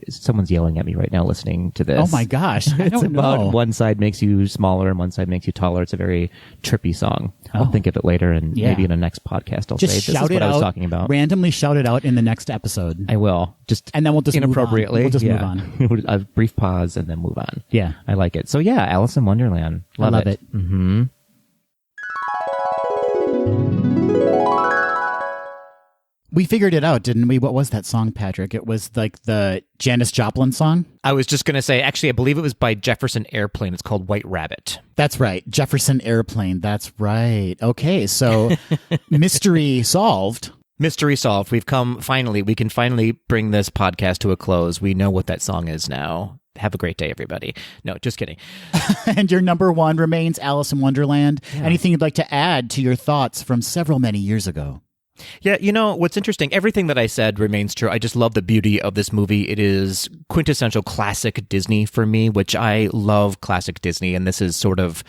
someone's yelling at me right now listening to this. Oh my gosh. I It's don't about know. one side makes you smaller and one side makes you taller. It's a very trippy song. I'll think of it later and maybe in a next podcast I'll just say this is what I was talking about. Randomly shout it out in the next episode. I will. And then we'll just inappropriately. We'll just move on. A brief pause and then move on. Yeah. I like it. So yeah, Alice in Wonderland. I love it. Mm-hmm. We figured it out, didn't we? What was that song, Patrick? It was like the Janis Joplin song? I was just going to say, actually, I believe it was by Jefferson Airplane. It's called White Rabbit. That's right. Jefferson Airplane. That's right. Okay, so mystery solved. Mystery solved. We can finally bring this podcast to a close. We know what that song is now. Have a great day, everybody. No, just kidding. And your number one remains Alice in Wonderland. Yeah. Anything you'd like to add to your thoughts from several many years ago? Yeah, what's interesting, everything that I said remains true. I just love the beauty of this movie. It is quintessential classic Disney for me, which I love classic Disney, and this sort of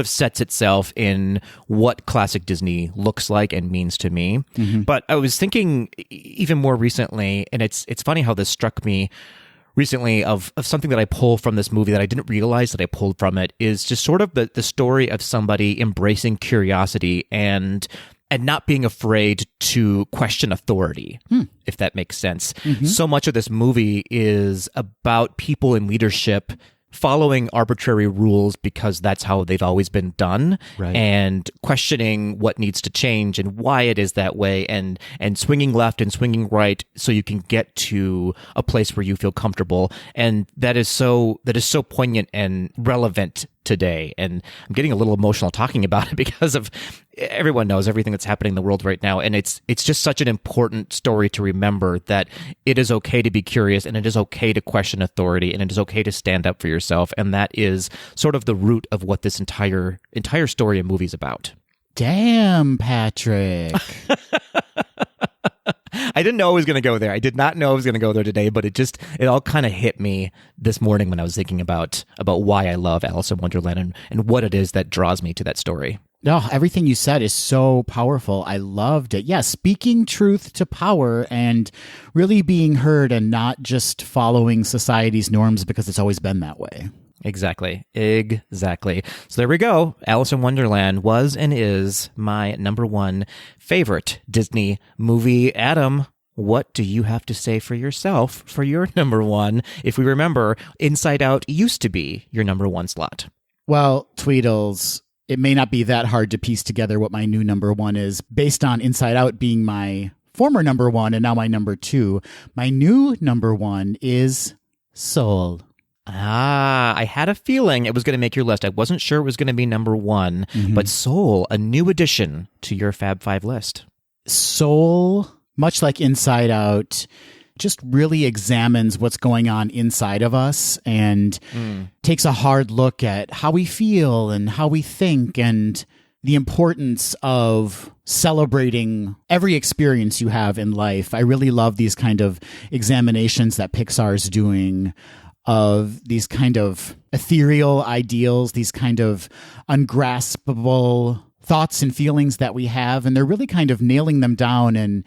sets itself in what classic Disney looks like and means to me. Mm-hmm. But I was thinking even more recently, and it's funny how this struck me recently of something that I pull from this movie that I didn't realize that I pulled from it, is just sort of the story of somebody embracing curiosity and not being afraid to question authority, if that makes sense. Mm-hmm. So much of this movie is about people in leadership following arbitrary rules because that's how they've always been done, right, and questioning what needs to change and why it is that way, and swinging left and swinging right so you can get to a place where you feel comfortable. And that is so poignant and relevant today. And I'm getting a little emotional talking about it because of everyone knows everything that's happening in the world right now. And it's just such an important story to remember that it is okay to be curious, and it is okay to question authority, and it is okay to stand up for yourself. And that is sort of the root of what this entire story and movie is about. Damn, Patrick. I didn't know I was going to go there. I did not know I was going to go there today, but it all kind of hit me this morning when I was thinking about why I love Alice in Wonderland and what it is that draws me to that story. No, everything you said is so powerful. I loved it. Yeah, speaking truth to power and really being heard and not just following society's norms because it's always been that way. Exactly. So there we go. Alice in Wonderland was and is my number one favorite Disney movie. Adam, what do you have to say for yourself for your number one? If we remember, Inside Out used to be your number one slot. Well, Tweedles, it may not be that hard to piece together what my new number one is based on Inside Out being my former number one and now my number two. My new number one is Soul. I had a feeling it was going to make your list. I wasn't sure it was going to be number one, but Soul, a new addition to your Fab Five list. Soul, much like Inside Out, just really examines what's going on inside of us and takes a hard look at how we feel and how we think and the importance of celebrating every experience you have in life. I really love these kind of examinations that Pixar's doing of these kind of ethereal ideals, these kind of ungraspable thoughts and feelings that we have. And they're really kind of nailing them down and,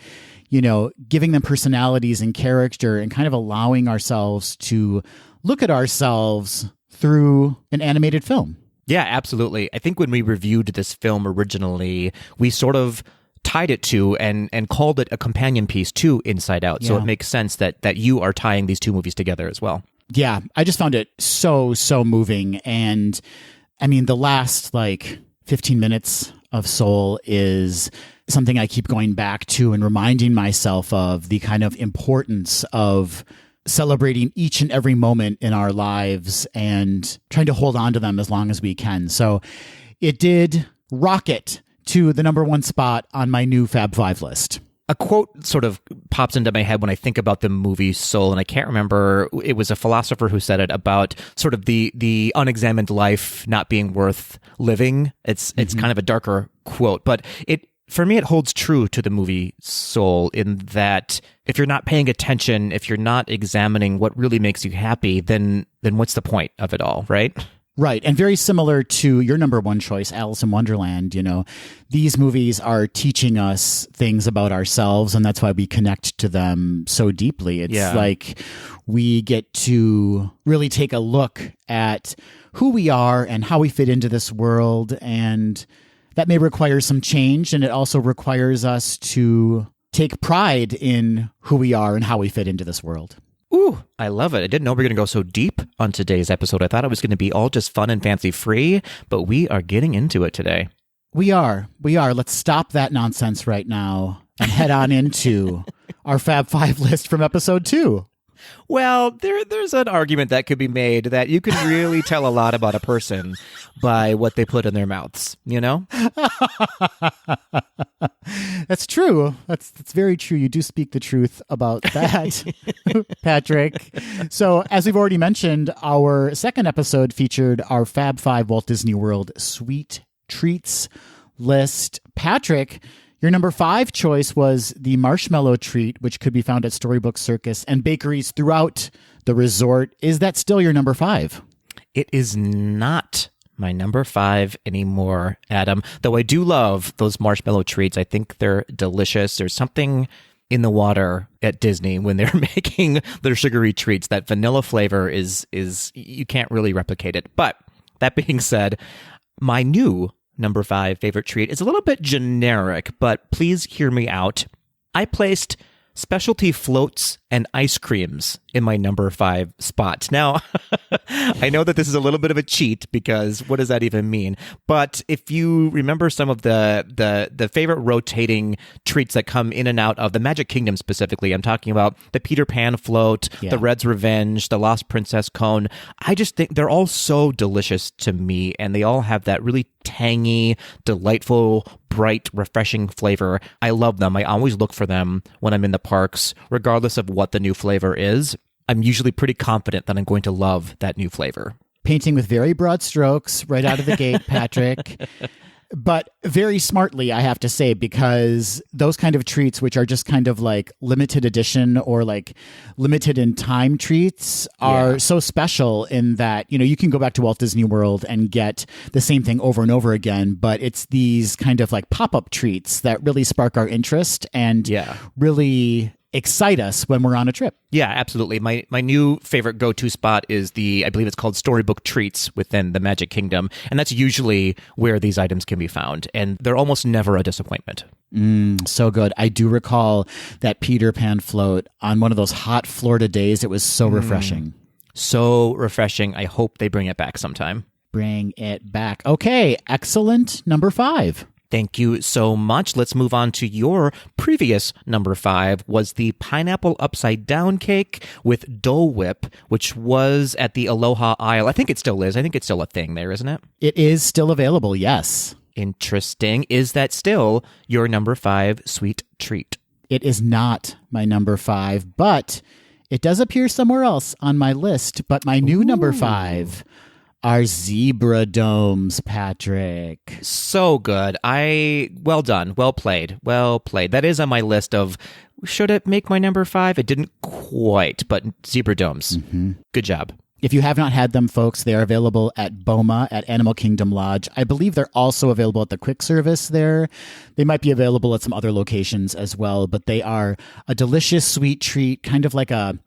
you know, giving them personalities and character and kind of allowing ourselves to look at ourselves through an animated film. Yeah, absolutely. I think when we reviewed this film originally, we sort of tied it to and called it a companion piece to Inside Out. So it makes sense that you are tying these two movies together as well. Yeah, I just found it so moving. And I mean, the last 15 minutes of Soul is something I keep going back to and reminding myself of the kind of importance of celebrating each and every moment in our lives and trying to hold on to them as long as we can. So it did rocket to the number one spot on my new Fab Five list. A quote sort of pops into my head when I think about the movie Soul, and I can't remember. It was a philosopher who said it about sort of the unexamined life not being worth living. It's kind of a darker quote, but for me, it holds true to the movie Soul in that if you're not paying attention, if you're not examining what really makes you happy, then what's the point of it all, right? Right. And very similar to your number one choice, Alice in Wonderland, you know, these movies are teaching us things about ourselves, and that's why we connect to them so deeply. It's like we get to really take a look at who we are and how we fit into this world, and that may require some change, and it also requires us to take pride in who we are and how we fit into this world. Ooh, I love it. I didn't know we were going to go so deep on today's episode. I thought it was going to be all just fun and fancy free, but we are getting into it today. We are. Let's stop that nonsense right now and head on into our Fab Five list from episode 2. Well, there's an argument that could be made that you can really tell a lot about a person by what they put in their mouths, you know? That's true. That's very true. You do speak the truth about that, Patrick. So, as we've already mentioned, our second episode featured our Fab Five Walt Disney World Sweet Treats list. Patrick, your number 5 choice was the marshmallow treat, which could be found at Storybook Circus and bakeries throughout the resort. Is that still your number 5? It is not my number 5 anymore, Adam. Though I do love those marshmallow treats. I think they're delicious. There's something in the water at Disney when they're making their sugary treats. That vanilla flavor is you can't really replicate it. But that being said, my new number 5 favorite treat is a little bit generic, but please hear me out. I placed specialty floats and ice creams in my number 5 spot. Now, I know that this is a little bit of a cheat because what does that even mean? But if you remember some of the favorite rotating treats that come in and out of the Magic Kingdom specifically, I'm talking about the Peter Pan float, the Red's Revenge, the Lost Princess cone. I just think they're all so delicious to me, and they all have that really tangy, delightful, bright, refreshing flavor. I love them. I always look for them when I'm in the parks, regardless of what the new flavor is. I'm usually pretty confident that I'm going to love that new flavor. Painting with very broad strokes right out of the gate, Patrick. But very smartly, I have to say, because those kind of treats, which are just kind of like limited edition or like limited in time treats, are so special in that, you know, you can go back to Walt Disney World and get the same thing over and over again. But it's these kind of like pop-up treats that really spark our interest and really excite us when we're on a trip. Yeah, absolutely. My new favorite go-to spot is I believe it's called Storybook Treats within the Magic Kingdom, and that's usually where these items can be found, and they're almost never a disappointment. So good. I do recall that Peter Pan float on one of those hot Florida days. It was so refreshing. So refreshing. I hope they bring it back sometime. Bring it back. Okay, excellent. Number 5. Thank you so much. Let's move on to your previous number 5 was the pineapple upside down cake with Dole Whip, which was at the Aloha Isle. I think it still is. I think it's still a thing there, isn't it? It is still available, yes. Interesting. Is that still your number 5 sweet treat? It is not my number 5, but it does appear somewhere else on my list. But my new number 5 are zebra domes, Patrick. So good. Well done. Well played. Well played. That is on my list of, should it make my number 5? It didn't quite, but zebra domes. Good job. If you have not had them, folks, they are available at Boma at Animal Kingdom Lodge. I believe they're also available at the quick service there. They might be available at some other locations as well, but they are a delicious sweet treat, kind of like a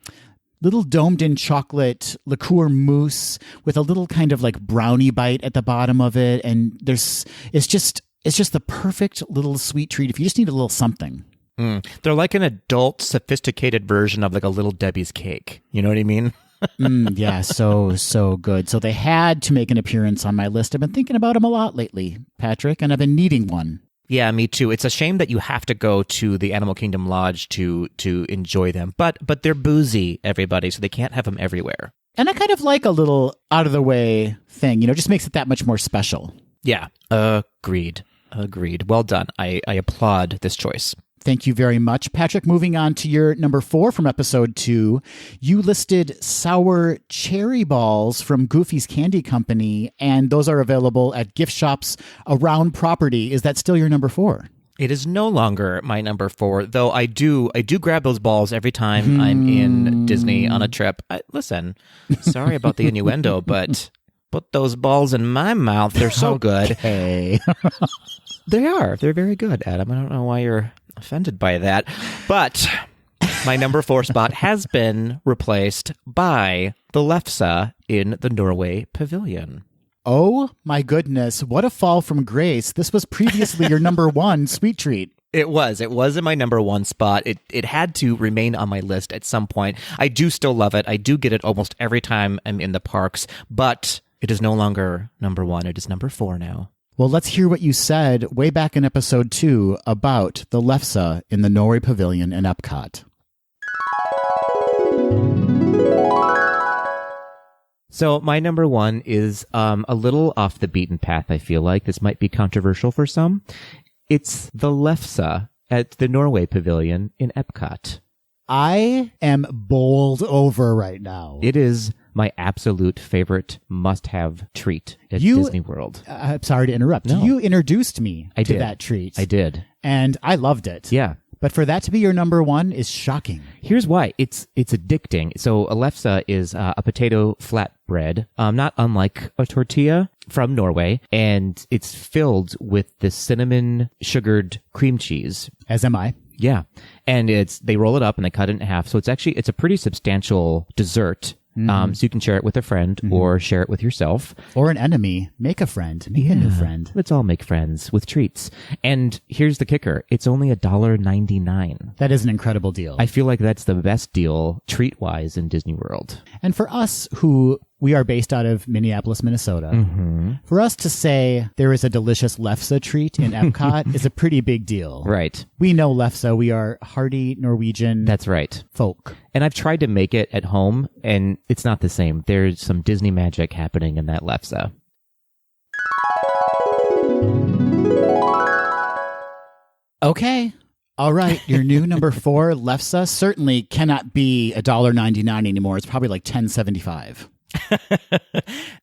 little domed in chocolate liqueur mousse with a little kind of like brownie bite at the bottom of it. And it's just the perfect little sweet treat if you just need a little something. They're like an adult, sophisticated version of like a Little Debbie's cake. You know what I mean? Yeah, so good. So they had to make an appearance on my list. I've been thinking about them a lot lately, Patrick, and I've been needing one. Yeah, me too. It's a shame that you have to go to the Animal Kingdom Lodge to enjoy them. But they're boozy, everybody, so they can't have them everywhere. And I kind of like a little out-of-the-way thing, just makes it that much more special. Yeah, agreed. Well done. I applaud this choice. Thank you very much, Patrick. Moving on to your number 4 from episode 2, you listed sour cherry balls from Goofy's Candy Company, and those are available at gift shops around property. Is that still your number 4? It is no longer my number 4, though I do grab those balls every time I'm in Disney on a trip. Listen, sorry about the innuendo, but put those balls in my mouth. They're so good. Hey. They are. They're very good, Adam. I don't know why you're offended by that. But my number 4 spot has been replaced by the Lefse in the Norway Pavilion. Oh my goodness. What a fall from grace. This was previously your number 1 sweet treat. It was in my number 1 spot. It had to remain on my list at some point. I do still love it. I do get it almost every time I'm in the parks, but it is no longer number 1. It is number 4 now. Well, let's hear what you said way back in episode 2 about the Lefse in the Norway Pavilion in Epcot. So my number 1 is a little off the beaten path, I feel like. This might be controversial for some. It's the Lefse at the Norway Pavilion in Epcot. I am bowled over right now. It is my absolute favorite must-have treat at Disney World. I'm sorry to interrupt. No. You introduced me to did. that treat. I did. And I loved it. Yeah. But for that to be your number 1 is shocking. Here's why. It's addicting. So a lefse is a potato flatbread, not unlike a tortilla from Norway, and it's filled with this cinnamon sugared cream cheese. As am I. Yeah. And they roll it up and they cut it in half. So it's a pretty substantial dessert. So you can share it with a friend or share it with yourself. Or an enemy. Make a friend. Make a new friend. Let's all make friends with treats. And here's the kicker. It's only $1.99. That is an incredible deal. I feel like that's the best deal treat-wise in Disney World. And for us we are based out of Minneapolis, Minnesota. For us to say there is a delicious lefse treat in Epcot is a pretty big deal. Right. We know lefse. We are hearty Norwegian That's right. folk. And I've tried to make it at home, and it's not the same. There's some Disney magic happening in that lefse. Okay. All right. Your new number 4, lefse, certainly cannot be $1.99 anymore. It's probably like $10.75.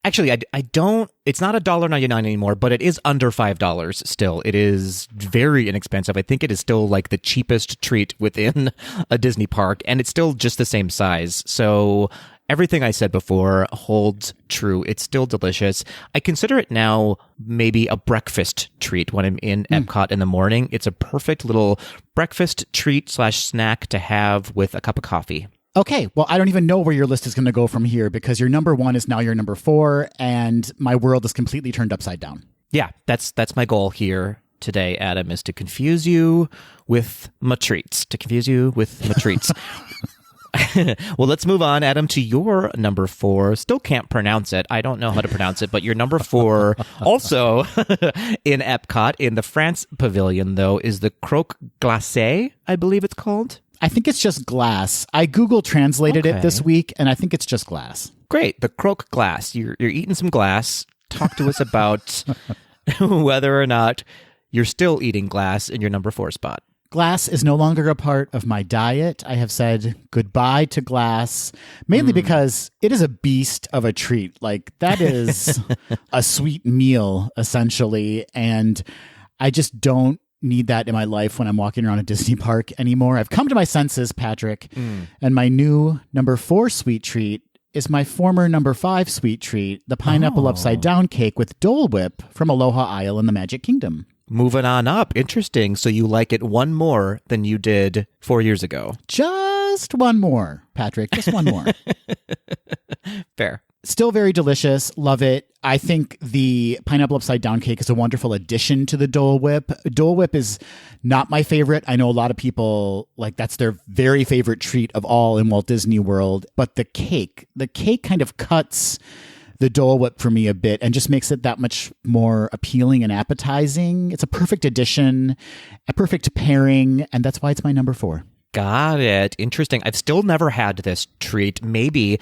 Actually, I don't, it's not $1.99 anymore, but it is under $5 still. It is very inexpensive. I think it is still like the cheapest treat within a Disney park, and it's still just the same size. So everything I said before holds true. It's still delicious. I consider it now maybe a breakfast treat when I'm in Epcot in the morning. It's a perfect little breakfast treat / snack to have with a cup of coffee. Okay, well, I don't even know where your list is going to go from here because your number 1 is now your number 4, and my world is completely turned upside down. Yeah, that's my goal here today, Adam, is to confuse you with my treats. Well, let's move on, Adam, to your number 4. Still can't pronounce it. I don't know how to pronounce it, but your number 4, also in Epcot, in the France Pavilion, though, is the croque glacée, I believe it's called. I think it's just glass. I Google translated it this week, and I think it's just glass. Great. The croque glace. You're eating some glass. Talk to us about whether or not you're still eating glass in your number 4 spot. Glass is no longer a part of my diet. I have said goodbye to glass, mainly because it is a beast of a treat. Like, that is a sweet meal, essentially, and I just don't need that in my life when I'm walking around a Disney park anymore. I've come to my senses, Patrick, and my new number 4 sweet treat is my former number 5 sweet treat, the pineapple upside down cake with Dole Whip from Aloha Isle in the Magic Kingdom. Moving on up. Interesting. So you like it one more than you did 4 years ago. Just one more, Patrick. Just one more. Fair. Still very delicious. Love it. I think the pineapple upside down cake is a wonderful addition to the Dole Whip. Dole Whip is not my favorite. I know a lot of people, like, that's their very favorite treat of all in Walt Disney World. But the cake kind of cuts the Dole Whip for me a bit and just makes it that much more appealing and appetizing. It's a perfect addition, a perfect pairing, and that's why it's my number 4. Got it. Interesting. I've still never had this treat. Maybe,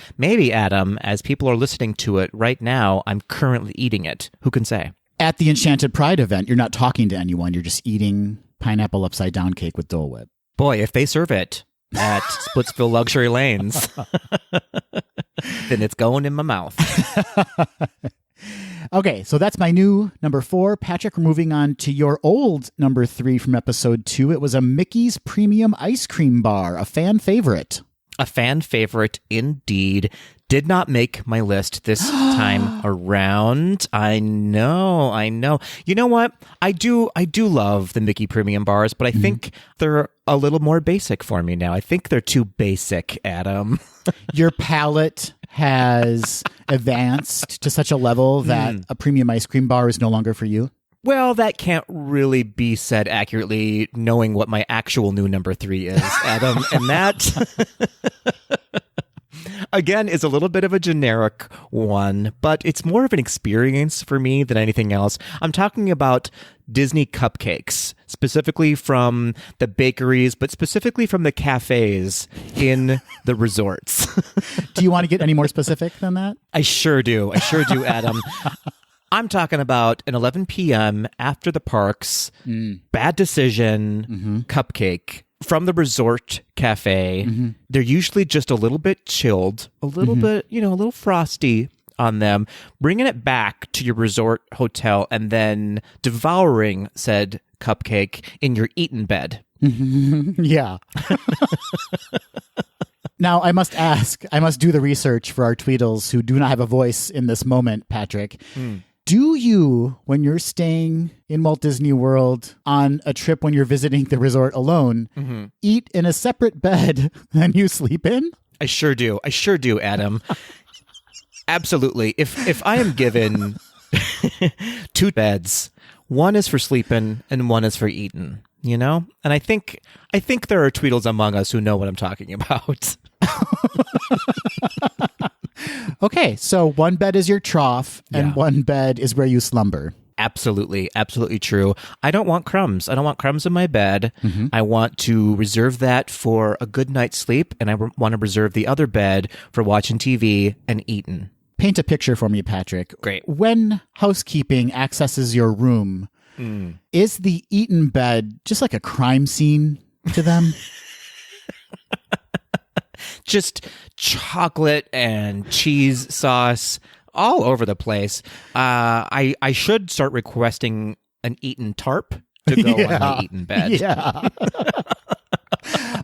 Adam, as people are listening to it right now, I'm currently eating it. Who can say? At the Enchanted Pride event, you're not talking to anyone. You're just eating pineapple upside down cake with Dole Whip. Boy, if they serve it at Splitsville Luxury Lanes, then it's going in my mouth. Okay, so that's my new number 4. Patrick, we're moving on to your old number 3 from episode 2. It was a Mickey's Premium Ice Cream Bar, a fan favorite. A fan favorite indeed. Did not make my list this time around. I know. You know what? I do love the Mickey Premium bars, but I think they're a little more basic for me now. I think they're too basic, Adam. Your palate has advanced to such a level that a premium ice cream bar is no longer for you? Well, that can't really be said accurately, knowing what my actual new number 3 is, Adam. And that, again, is a little bit of a generic one, but it's more of an experience for me than anything else. I'm talking about Disney cupcakes, specifically from the bakeries, but specifically from the cafes in the resorts. Do you want to get any more specific than that? I sure do, Adam. I'm talking about an 11 p.m. after the parks, bad decision cupcake from the resort cafe. They're usually just a little bit chilled, a little bit, a little frosty on them, bringing it back to your resort hotel and then devouring said cupcake in your eaten bed. Yeah. Now, I must do the research for our Tweedles who do not have a voice in this moment, Patrick. Do you, when you're staying in Walt Disney World on a trip when you're visiting the resort alone, eat in a separate bed than you sleep in? I sure do, Adam. Absolutely. If I am given 2 beds, one is for sleeping and one is for eating, And I think there are Tweedles among us who know what I'm talking about. Okay, so one bed is your trough and one bed is where you slumber. Absolutely true. I don't want crumbs. I don't want crumbs in my bed. I want to reserve that for a good night's sleep, and I want to reserve the other bed for watching TV and eating. Paint a picture for me, Patrick. Great. When housekeeping accesses your room, is the eaten bed just like a crime scene to them? Just chocolate and cheese sauce all over the place. I should start requesting an eaten tarp to go on the eaten bed. Yeah.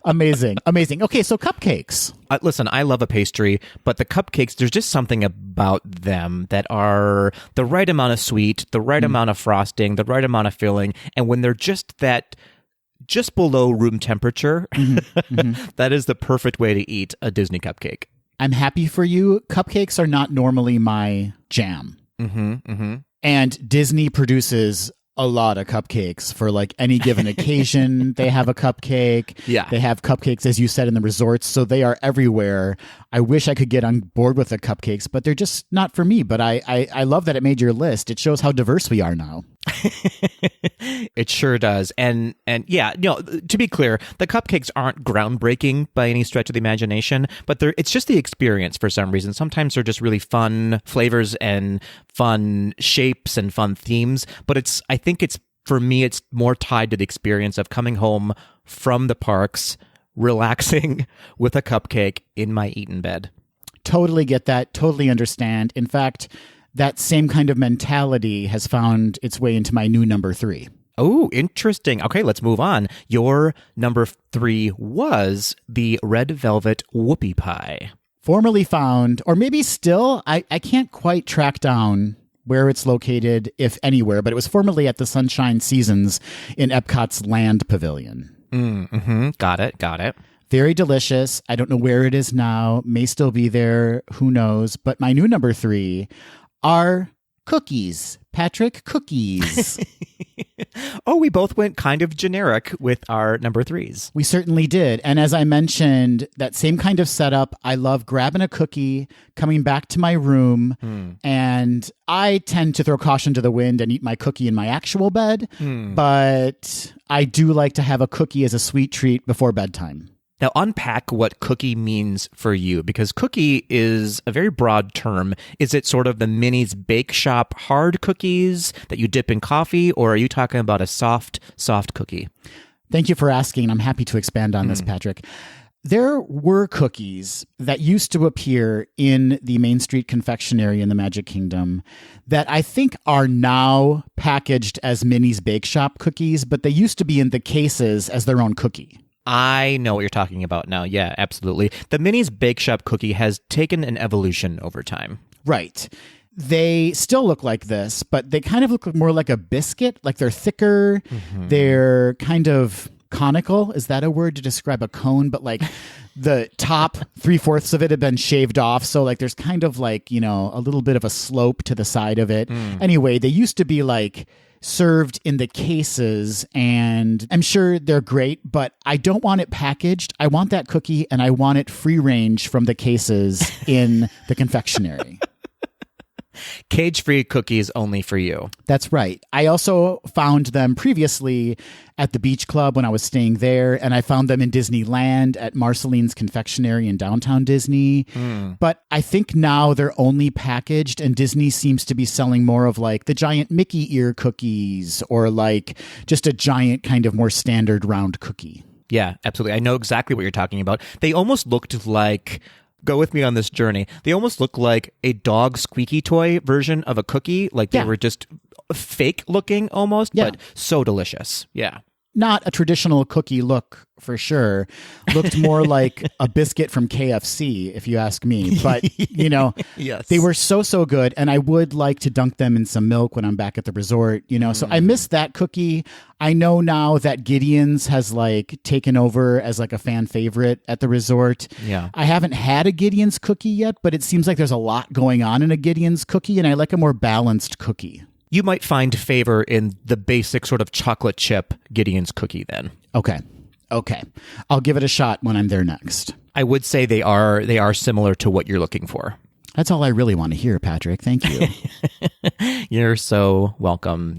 Amazing. Okay, so cupcakes. Listen, I love a pastry, but the cupcakes, there's just something about them that are the right amount of sweet, the right amount of frosting, the right amount of filling. And when they're just below room temperature, that is the perfect way to eat a Disney cupcake. I'm happy for you. Cupcakes are not normally my jam. And Disney produces a lot of cupcakes for like any given occasion. They have a cupcake. Yeah. They have cupcakes, as you said, in the resorts. So they are everywhere. I wish I could get on board with the cupcakes, but they're just not for me. But I love that it made your list. It shows how diverse we are now. It sure does. And yeah, to be clear, the cupcakes aren't groundbreaking by any stretch of the imagination, but it's just the experience for some reason. Sometimes they're just really fun flavors and fun shapes and fun themes. But I think for me, it's more tied to the experience of coming home from the parks, relaxing with a cupcake in my Eaton bed. Totally get that. Totally understand. In fact, that same kind of mentality has found its way into my new number 3. Oh, interesting. Okay, let's move on. Your number 3 was the red velvet whoopie pie. Formerly found, or maybe still, I can't quite track down where it's located, if anywhere, but it was formerly at the Sunshine Seasons in Epcot's Land Pavilion. Got it. Very delicious. I don't know where it is now. May still be there. Who knows? But my new number 3 are cookies. Patrick, cookies. Oh, we both went kind of generic with our number 3s. We certainly did. And as I mentioned, that same kind of setup, I love grabbing a cookie, coming back to my room, and I tend to throw caution to the wind and eat my cookie in my actual bed, but I do like to have a cookie as a sweet treat before bedtime. Now, unpack what cookie means for you, because cookie is a very broad term. Is it sort of the Minnie's Bake Shop hard cookies that you dip in coffee, or are you talking about a soft cookie? Thank you for asking. I'm happy to expand on this, Patrick. There were cookies that used to appear in the Main Street confectionery in the Magic Kingdom that I think are now packaged as Minnie's Bake Shop cookies, but they used to be in the cases as their own cookie. I know what you're talking about now. Yeah, absolutely. The Minnie's Bake Shop cookie has taken an evolution over time. Right. They still look like this, but they kind of look more like a biscuit. Like they're thicker. They're kind of conical. Is that a word to describe a cone? But like the top 3/4 of it had been shaved off. So like there's kind of like, a little bit of a slope to the side of it. Anyway, they used to be like served in the cases, and I'm sure they're great, but I don't want it packaged. I want that cookie, and I want it free range from the cases in the confectionery. Cage-free cookies only for you. That's right. I also found them previously at the Beach Club when I was staying there, and I found them in Disneyland at Marceline's Confectionery in downtown Disney. But I think now they're only packaged, and Disney seems to be selling more of like the giant Mickey ear cookies or like just a giant kind of more standard round cookie. Yeah, absolutely. I know exactly what you're talking about. They almost looked like... Go with me on this journey. They almost look like a dog squeaky toy version of a cookie. Like they were just fake looking almost, but so delicious. Yeah. Not a traditional cookie look for sure. Looked more like a biscuit from KFC, if you ask me. But, yes. They were so good. And I would like to dunk them in some milk when I'm back at the resort, So I miss that cookie. I know now that Gideon's has like taken over as like a fan favorite at the resort. Yeah. I haven't had a Gideon's cookie yet, but it seems like there's a lot going on in a Gideon's cookie, and I like a more balanced cookie. You might find favor in the basic sort of chocolate chip Gideon's cookie then. Okay. I'll give it a shot when I'm there next. I would say they are similar to what you're looking for. That's all I really want to hear, Patrick. Thank you. You're so welcome.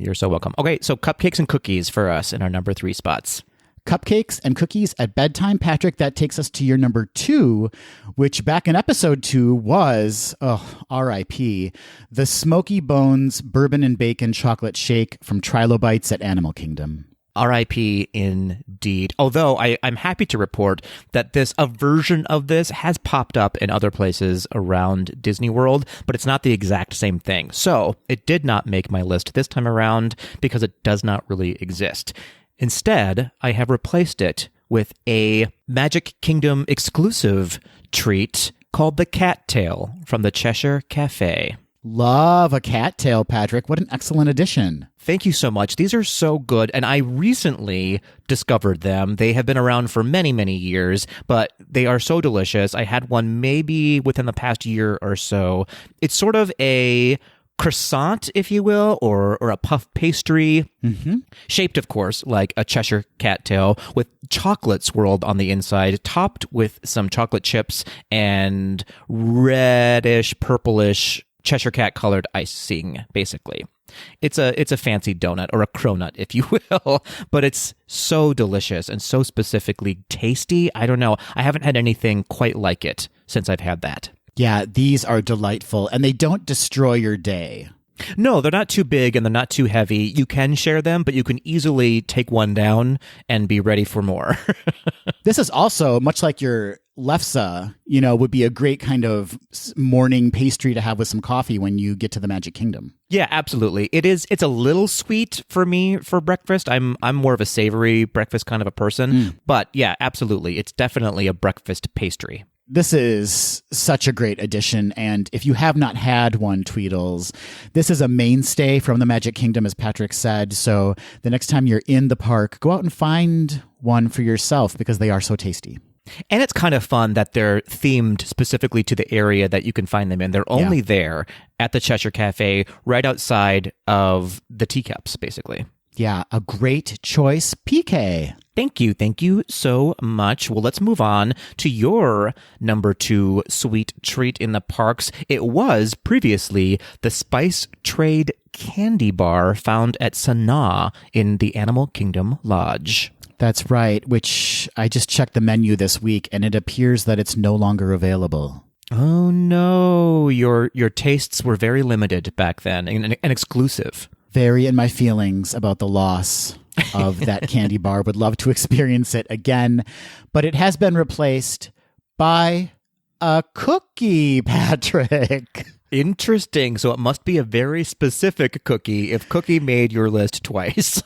Okay, so cupcakes and cookies for us in our number 3 spots. Cupcakes and cookies at bedtime. Patrick, that takes us to your number 2, which back in episode 2 was, R.I.P., the Smoky Bones Bourbon and Bacon Chocolate Shake from Trilobites at Animal Kingdom. R.I.P. indeed. Although I'm happy to report that a version of this has popped up in other places around Disney World, but it's not the exact same thing. So it did not make my list this time around because it does not really exist. Instead, I have replaced it with a Magic Kingdom exclusive treat called the Cattail from the Cheshire Cafe. Love a cattail, Patrick. What an excellent addition. Thank you so much. These are so good, and I recently discovered them. They have been around for many, many years, but they are so delicious. I had one maybe within the past year or so. It's sort of a croissant, if you will, or a puff pastry, shaped, of course, like a Cheshire cattail, with chocolate swirled on the inside, topped with some chocolate chips and reddish, purplish Cheshire cat colored icing, basically. It's a fancy donut, or a cronut, if you will, but it's so delicious and so specifically tasty. I don't know. I haven't had anything quite like it since I've had that. Yeah, these are delightful, and they don't destroy your day. No, they're not too big and they're not too heavy. You can share them, but you can easily take one down and be ready for more. This is also, much like your lefse, would be a great kind of morning pastry to have with some coffee when you get to the Magic Kingdom. Yeah, absolutely. It's a little sweet for me for breakfast. I'm more of a savory breakfast kind of a person. But yeah, absolutely. It's definitely a breakfast pastry. This is such a great addition, and if you have not had one, Tweedles, this is a mainstay from the Magic Kingdom, as Patrick said, so the next time you're in the park, go out and find one for yourself because they are so tasty. And it's kind of fun that they're themed specifically to the area that you can find them in. They're only there at the Cheshire Cafe, right outside of the teacups, basically. Yeah, a great choice, PK. Thank you so much. Well, let's move on to your number 2 sweet treat in the parks. It was previously the Spice Trade Candy Bar found at Sanaa in the Animal Kingdom Lodge. That's right, which I just checked the menu this week, and it appears that it's no longer available. Oh, no. Your tastes were very limited back then and exclusive. Very in my feelings about the loss of that candy bar. Would love to experience it again, but it has been replaced by a cookie, Patrick. Interesting. So it must be a very specific cookie if cookie made your list twice.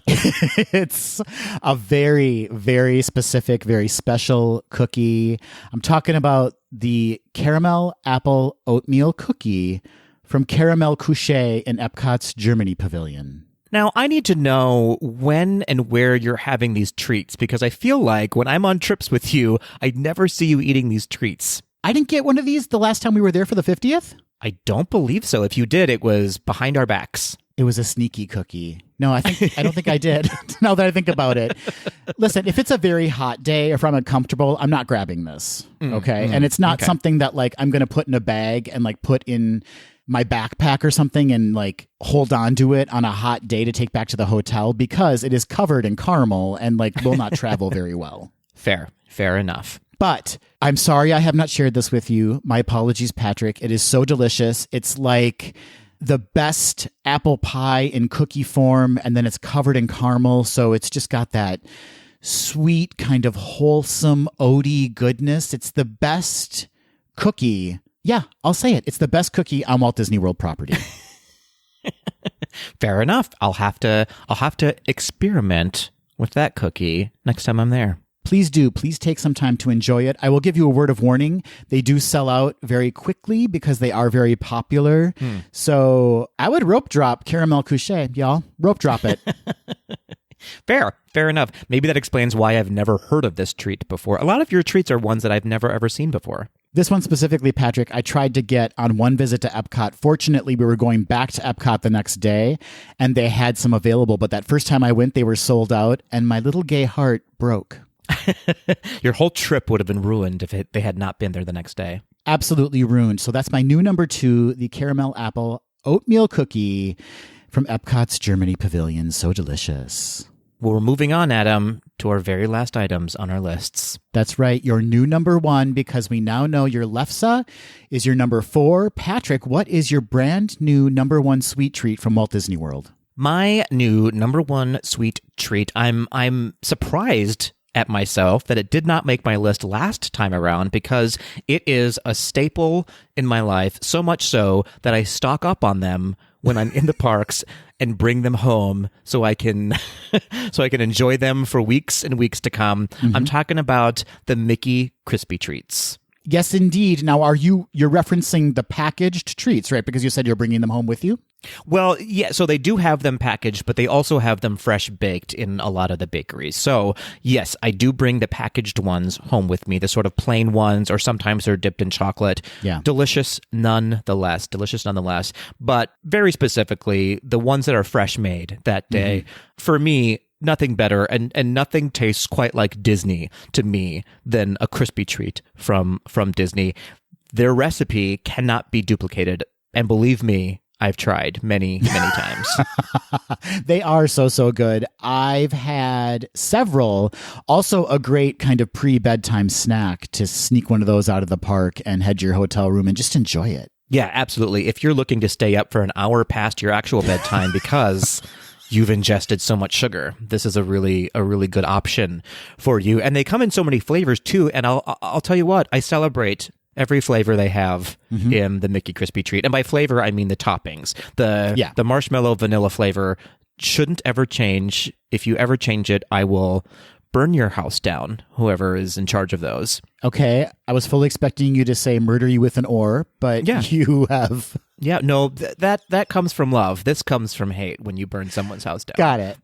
It's a very, very specific, very special cookie. I'm talking about the caramel apple oatmeal cookie from Caramel Couché in Epcot's Germany Pavilion. Now, I need to know when and where you're having these treats, because I feel like when I'm on trips with you, I never see you eating these treats. I didn't get one of these the last time we were there for the 50th? I don't believe so. If you did, it was behind our backs. It was a sneaky cookie. No, I don't think I did, now that I think about it. Listen, if it's a very hot day, or if I'm uncomfortable, I'm not grabbing this, okay? And it's not something that, like, I'm going to put in a bag and, like, put in my backpack or something and, like, hold on to it on a hot day to take back to the hotel, because it is covered in caramel and, like, will not travel very well. Fair enough. But I'm sorry I have not shared this with you. My apologies, Patrick. It is so delicious. It's like the best apple pie in cookie form, and then it's covered in caramel, so it's just got that sweet, kind of wholesome, oaty goodness. It's the best cookie. Yeah, I'll say it. It's the best cookie on Walt Disney World property. Fair enough. I'll have to experiment with that cookie next time I'm there. Please do. Please take some time to enjoy it. I will give you a word of warning. They do sell out very quickly because they are very popular. So I would rope drop Caramel Couché, y'all. Rope drop it. Fair enough. Maybe that explains why I've never heard of this treat before. A lot of your treats are ones that I've never ever seen before. This one specifically, Patrick, I tried to get on one visit to Epcot. Fortunately, we were going back to Epcot the next day, and they had some available. But that first time I went, they were sold out, and my little gay heart broke. Your whole trip would have been ruined if they had not been there the next day. Absolutely ruined. So that's my new number 2, the caramel apple oatmeal cookie from Epcot's Germany Pavilion. So delicious. Well, we're moving on, Adam, to our very last items on our lists. That's right. Your new number 1, because we now know your lefse is your number 4. Patrick, what is your brand new number 1 sweet treat from Walt Disney World? My new number 1 sweet treat. I'm surprised at myself that it did not make my list last time around, because it is a staple in my life, so much so that I stock up on them when I'm in the parks and bring them home so I can enjoy them for weeks and weeks to come. I'm talking about the Mickey Crispy Treats. Yes, indeed. Now, you're referencing the packaged treats, right? Because you said you're bringing them home with you? Well, yeah, so they do have them packaged, but they also have them fresh baked in a lot of the bakeries. So, yes, I do bring the packaged ones home with me, the sort of plain ones, or sometimes they're dipped in chocolate. Yeah. Delicious nonetheless. But very specifically, the ones that are fresh made that day, for me, nothing better and nothing tastes quite like Disney to me than a crispy treat from Disney. Their recipe cannot be duplicated. And believe me, I've tried many, many times. They are so good. I've had several. Also a great kind of pre-bedtime snack to sneak one of those out of the park and head to your hotel room and just enjoy it. Yeah, absolutely. If you're looking to stay up for an hour past your actual bedtime because you've ingested so much sugar, this is a really good option for you. And they come in so many flavors too. And I'll tell you what, I celebrate every flavor they have in the Mickey Crispy Treat. And by flavor, I mean the toppings. The marshmallow vanilla flavor shouldn't ever change. If you ever change it, I will burn your house down, whoever is in charge of those. Okay, I was fully expecting you to say murder you with an oar, but you have... Yeah, no, that comes from love. This comes from hate when you burn someone's house down. Got it.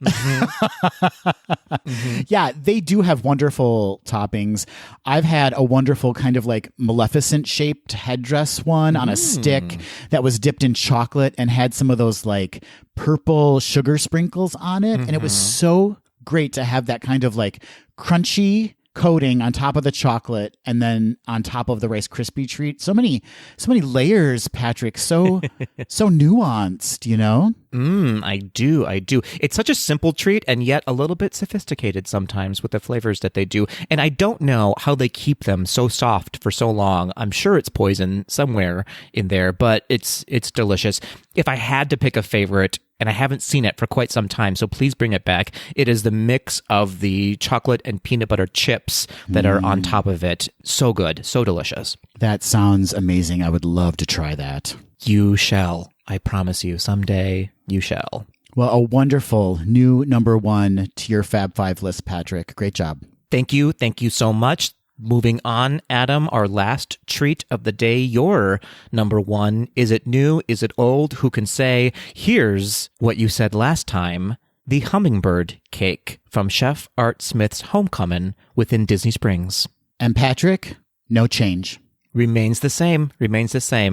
Yeah, they do have wonderful toppings. I've had a wonderful kind of like Maleficent-shaped headdress one on a stick that was dipped in chocolate and had some of those like purple sugar sprinkles on it. And it was so great to have that kind of like crunchy coating on top of the chocolate and then on top of the Rice Krispie treat. So many layers, Patrick. So nuanced, you know? I do. It's such a simple treat and yet a little bit sophisticated sometimes with the flavors that they do. And I don't know how they keep them so soft for so long. I'm sure it's poison somewhere in there, but it's delicious. If I had to pick a favorite, and I haven't seen it for quite some time, so please bring it back. It is the mix of the chocolate and peanut butter chips that are on top of it. So good, so delicious. That sounds amazing. I would love to try that. You shall. I promise you, someday you shall. Well, a wonderful new number one to your Fab Five list, Patrick. Great job. Thank you so much. Moving on, Adam, our last treat of the day, your number one. Is it new? Is it old? Who can say? Here's what you said last time. The hummingbird cake from Chef Art Smith's Homecoming within Disney Springs. And Patrick, no change. Remains the same.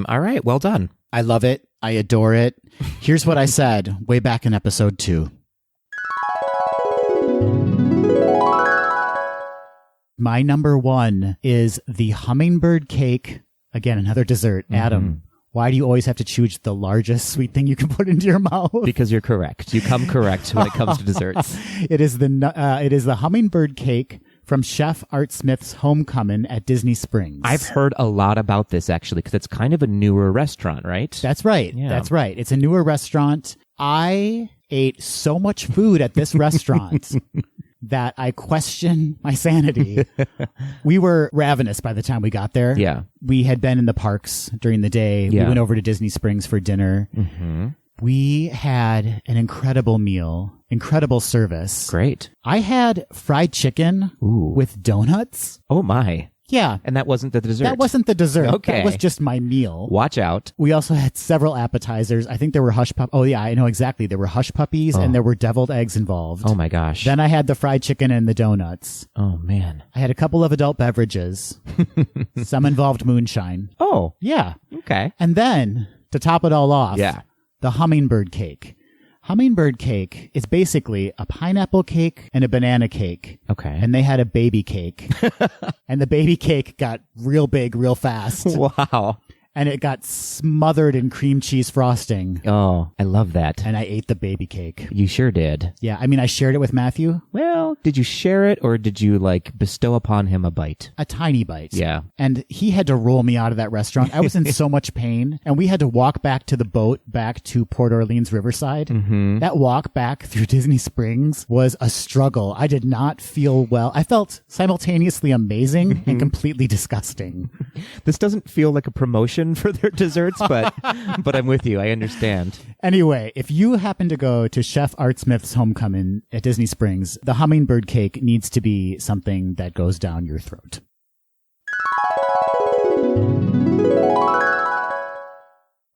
All right, well done. I love it. I adore it. Here's what I said way back in episode 2. My number one is the hummingbird cake. Again, another dessert. Adam, why do you always have to choose the largest sweet thing you can put into your mouth? Because you're correct. You come correct when it comes to desserts. It is the hummingbird cake from Chef Art Smith's Homecoming at Disney Springs. I've heard a lot about this, actually, because it's kind of a newer restaurant, right? That's right. Yeah. That's right. It's a newer restaurant. I ate so much food at this restaurant that I question my sanity. We were ravenous by the time we got there. Yeah. We had been in the parks during the day. Yeah. We went over to Disney Springs for dinner. We had an incredible meal, incredible service. Great. I had fried chicken with donuts. Oh, my. Yeah. And that wasn't the dessert? That wasn't the dessert. Okay. That was just my meal. Watch out. We also had several appetizers. I think there were hush puppies. Oh, yeah, I know exactly. There were hush puppies and there were deviled eggs involved. Oh, my gosh. Then I had the fried chicken and the donuts. Oh, man. I had a couple of adult beverages. Some involved moonshine. Oh. Yeah. Okay. And then, to top it all off, yeah, the hummingbird cake. Hummingbird cake is basically a pineapple cake and a banana cake. Okay. And they had a baby cake. And the baby cake got real big real fast. Wow. And it got smothered in cream cheese frosting. Oh, I love that. And I ate the baby cake. You sure did. Yeah, I mean, I shared it with Matthew. Well, did you share it or did you, like, bestow upon him a bite? A tiny bite. Yeah. And he had to roll me out of that restaurant. I was in so much pain. And we had to walk back to the boat, back to Port Orleans Riverside. That walk back through Disney Springs was a struggle. I did not feel well. I felt simultaneously amazing and completely disgusting. This doesn't feel like a promotion option for their desserts, but I'm with you. I understand. Anyway, if you happen to go to Chef Art Smith's homecoming at Disney Springs, the hummingbird cake needs to be something that goes down your throat.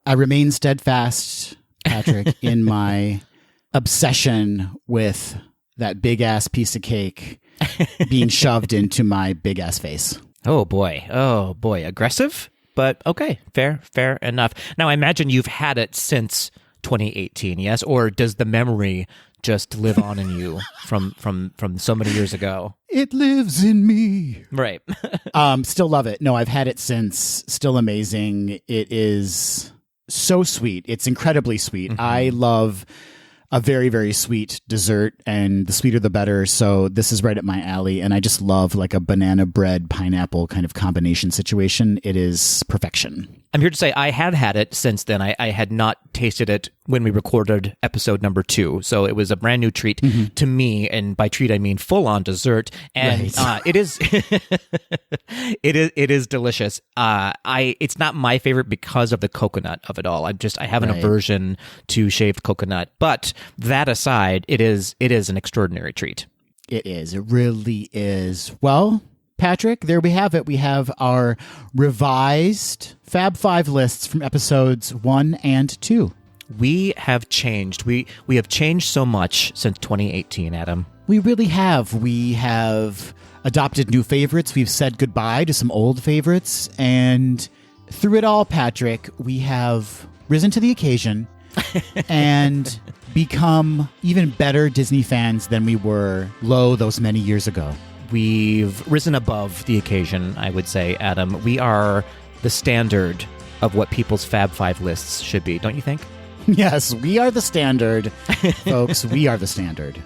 I remain steadfast, Patrick, in my obsession with that big ass piece of cake being shoved into my big ass face. Oh boy. Aggressive, but okay. Fair enough. Now I imagine you've had it since 2018, yes? Or does the memory just live on in you from so many years ago? It lives in me. Right. Still love it. No, I've had it since. Still amazing. It is so sweet. It's incredibly sweet. Mm-hmm. I love a very, very sweet dessert, and the sweeter the better. So this is right up my alley. And I just love like a banana bread, pineapple kind of combination situation. It is perfection. I'm here to say I have had it since then. I had not tasted it when we recorded episode number 2. So it was a brand new treat to me. And by treat, I mean full on dessert. And it is it is delicious. It's not my favorite because of the coconut of it all. I have an aversion to shaved coconut. But that aside, it is an extraordinary treat. It is. It really is. Well, Patrick, there we have it. We have our revised Fab 5 lists from episodes 1 and 2. We have changed. We have changed so much since 2018, Adam. We really have. We have adopted new favorites. We've said goodbye to some old favorites. And through it all, Patrick, we have risen to the occasion and become even better Disney fans than we were those many years ago. We've risen above the occasion, I would say, Adam. We are the standard of what people's Fab 5 lists should be, don't you think? Yes, we are the standard, folks. We are the standard.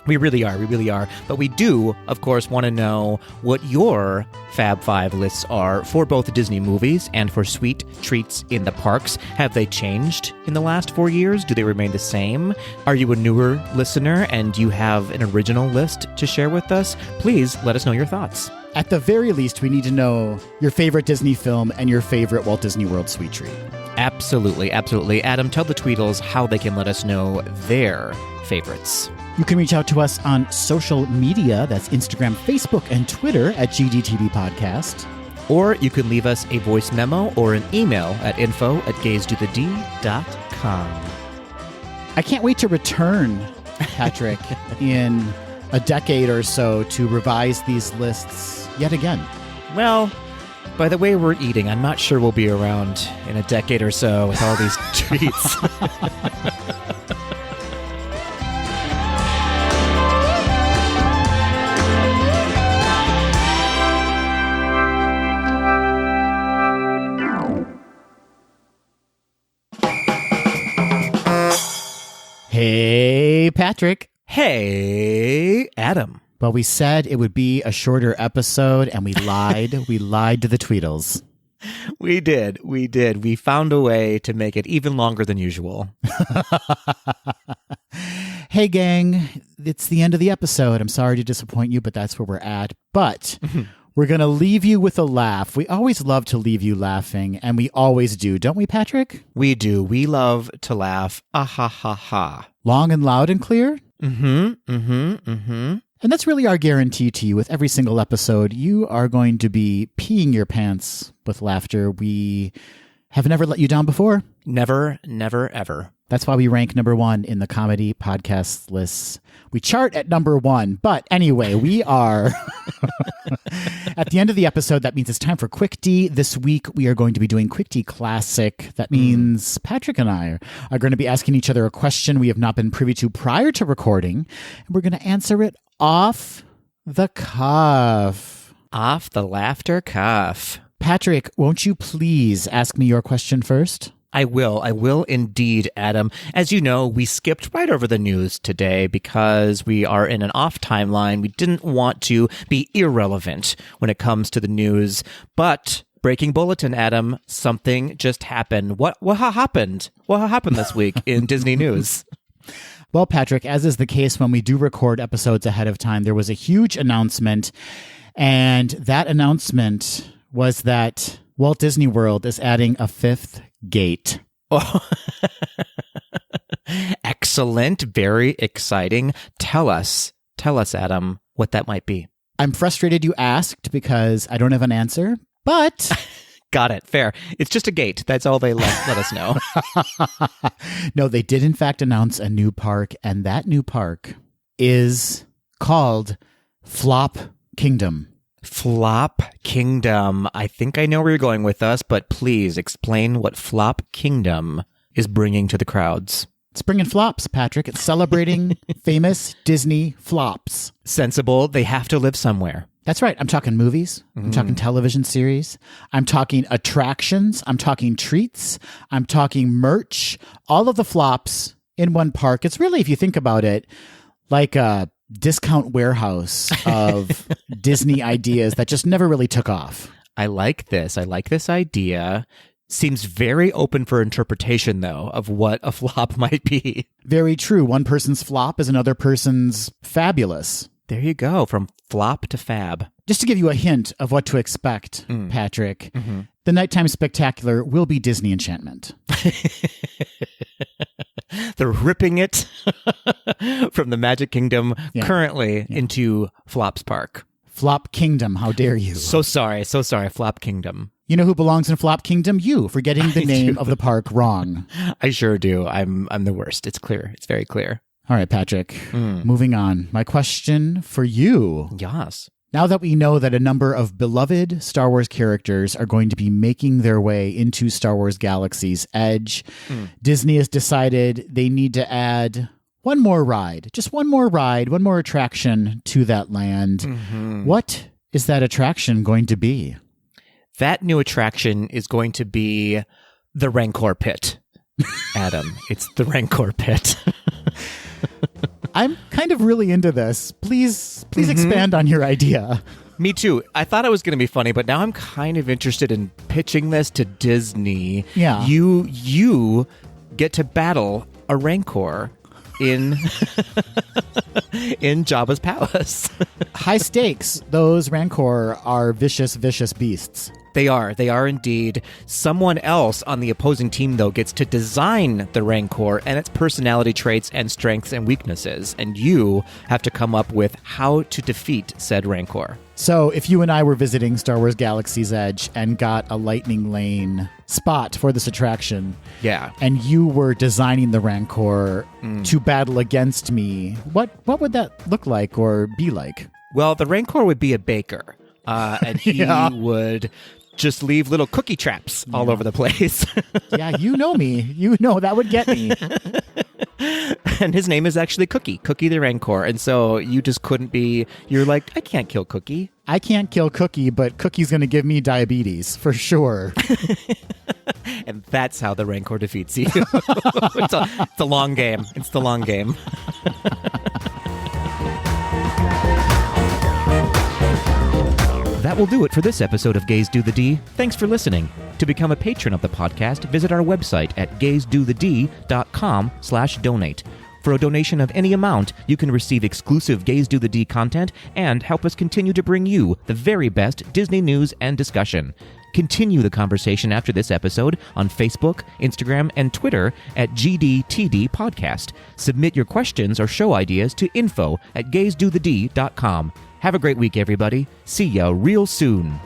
We really are. We really are. But we do, of course, want to know what your Fab 5 lists are for both Disney movies and for sweet treats in the parks. Have they changed in the last 4 years? Do they remain the same? Are you a newer listener and you have an original list to share with us? Please let us know your thoughts. At the very least, we need to know your favorite Disney film and your favorite Walt Disney World sweet treat. Absolutely, absolutely. Adam, tell the Tweedles how they can let us know their favorites. You can reach out to us on social media. That's Instagram, Facebook, and Twitter at GDTD Podcast. Or you can leave us a voice memo or an email at info@gazedothed.com. I can't wait to return, Patrick, in a decade or so to revise these lists yet again. Well, by the way we're eating, I'm not sure we'll be around in a decade or so with all these treats. Hey, Patrick. Hey, Adam. Well, we said it would be a shorter episode, and we lied. We lied to the Tweedles. We did. We found a way to make it even longer than usual. Hey, gang. It's the end of the episode. I'm sorry to disappoint you, but that's where we're at. But we're going to leave you with a laugh. We always love to leave you laughing, and we always do. Don't we, Patrick? We do. We love to laugh. Ah, ha, ha, ha. Long and loud and clear? Mm-hmm. And that's really our guarantee to you with every single episode. You are going to be peeing your pants with laughter. We have never let you down before. Never, ever. That's why we rank number 1 in the comedy podcast lists. We chart at number 1. But anyway, we are at the end of the episode. That means it's time for Quick D. This week, we are going to be doing Quick D Classic. That means Patrick and I are going to be asking each other a question we have not been privy to prior to recording. And we're going to answer it off the cuff. Off the laughter cuff. Patrick, won't you please ask me your question first? I will indeed, Adam. As you know, we skipped right over the news today because we are in an off timeline. We didn't want to be irrelevant when it comes to the news. But breaking bulletin, Adam, something just happened. What happened? What happened this week in Disney news? Well, Patrick, as is the case when we do record episodes ahead of time, there was a huge announcement. And that announcement was that Walt Disney World is adding a 5th gate. Oh. Excellent. Very exciting. Tell us, Adam, what that might be. I'm frustrated you asked because I don't have an answer, but... Got it. Fair. It's just a gate. That's all they let us know. No, they did in fact announce a new park, and that new park is called Flop Kingdom. Flop Kingdom. I think I know where you're going with us, but please explain what Flop Kingdom is bringing to the crowds. It's bringing flops, Patrick. It's celebrating famous Disney flops. Sensible. They have to live somewhere. That's right. I'm talking movies. I'm talking television series. I'm talking attractions. I'm talking treats. I'm talking merch. All of the flops in one park. It's really, if you think about it, like a discount warehouse of Disney ideas that just never really took off. I like this. I like this idea. Seems very open for interpretation, though, of what a flop might be. Very true. One person's flop is another person's fabulous. There you go, from flop to fab. Just to give you a hint of what to expect, Patrick, the Nighttime Spectacular will be Disney Enchantment. They're ripping it from the Magic Kingdom currently into Flop's Park. Flop Kingdom, how dare you? So sorry, Flop Kingdom. You know who belongs in Flop Kingdom? You, for getting the name of the park wrong. I sure do. I'm the worst. It's clear. It's very clear. All right, Patrick, moving on. My question for you. Yes. Now that we know that a number of beloved Star Wars characters are going to be making their way into Star Wars Galaxy's Edge, Disney has decided they need to add one more ride, one more attraction to that land. What is that attraction going to be? That new attraction is going to be the Rancor Pit, Adam. It's the Rancor Pit. I'm kind of really into this. Please expand on your idea. Me too. I thought it was going to be funny, but now I'm kind of interested in pitching this to Disney. Yeah. You get to battle a Rancor in Jabba's palace. High stakes. Those Rancor are vicious, vicious beasts. They are indeed. Someone else on the opposing team, though, gets to design the Rancor and its personality traits and strengths and weaknesses, and you have to come up with how to defeat said Rancor. So if you and I were visiting Star Wars Galaxy's Edge and got a lightning lane spot for this attraction, and you were designing the Rancor to battle against me, what would that look like or be like? Well, the Rancor would be a baker, and he would just leave little cookie traps all over the place. Yeah, you know me. You know that would get me. And his name is actually Cookie the Rancor. And so you just couldn't be, you're like, I can't kill Cookie. I can't kill Cookie, but Cookie's going to give me diabetes, for sure. And that's how the Rancor defeats you. It's a long game. It's the long game. That will do it for this episode of Gaze Do the D. Thanks for listening. To become a patron of the podcast, visit our website at gazedothed.com/donate. For a donation of any amount, you can receive exclusive Gaze Do the D content and help us continue to bring you the very best Disney news and discussion. Continue the conversation after this episode on Facebook, Instagram, and Twitter at GDTD Podcast. Submit your questions or show ideas to info@gazedothed.com. Have a great week, everybody. See ya real soon.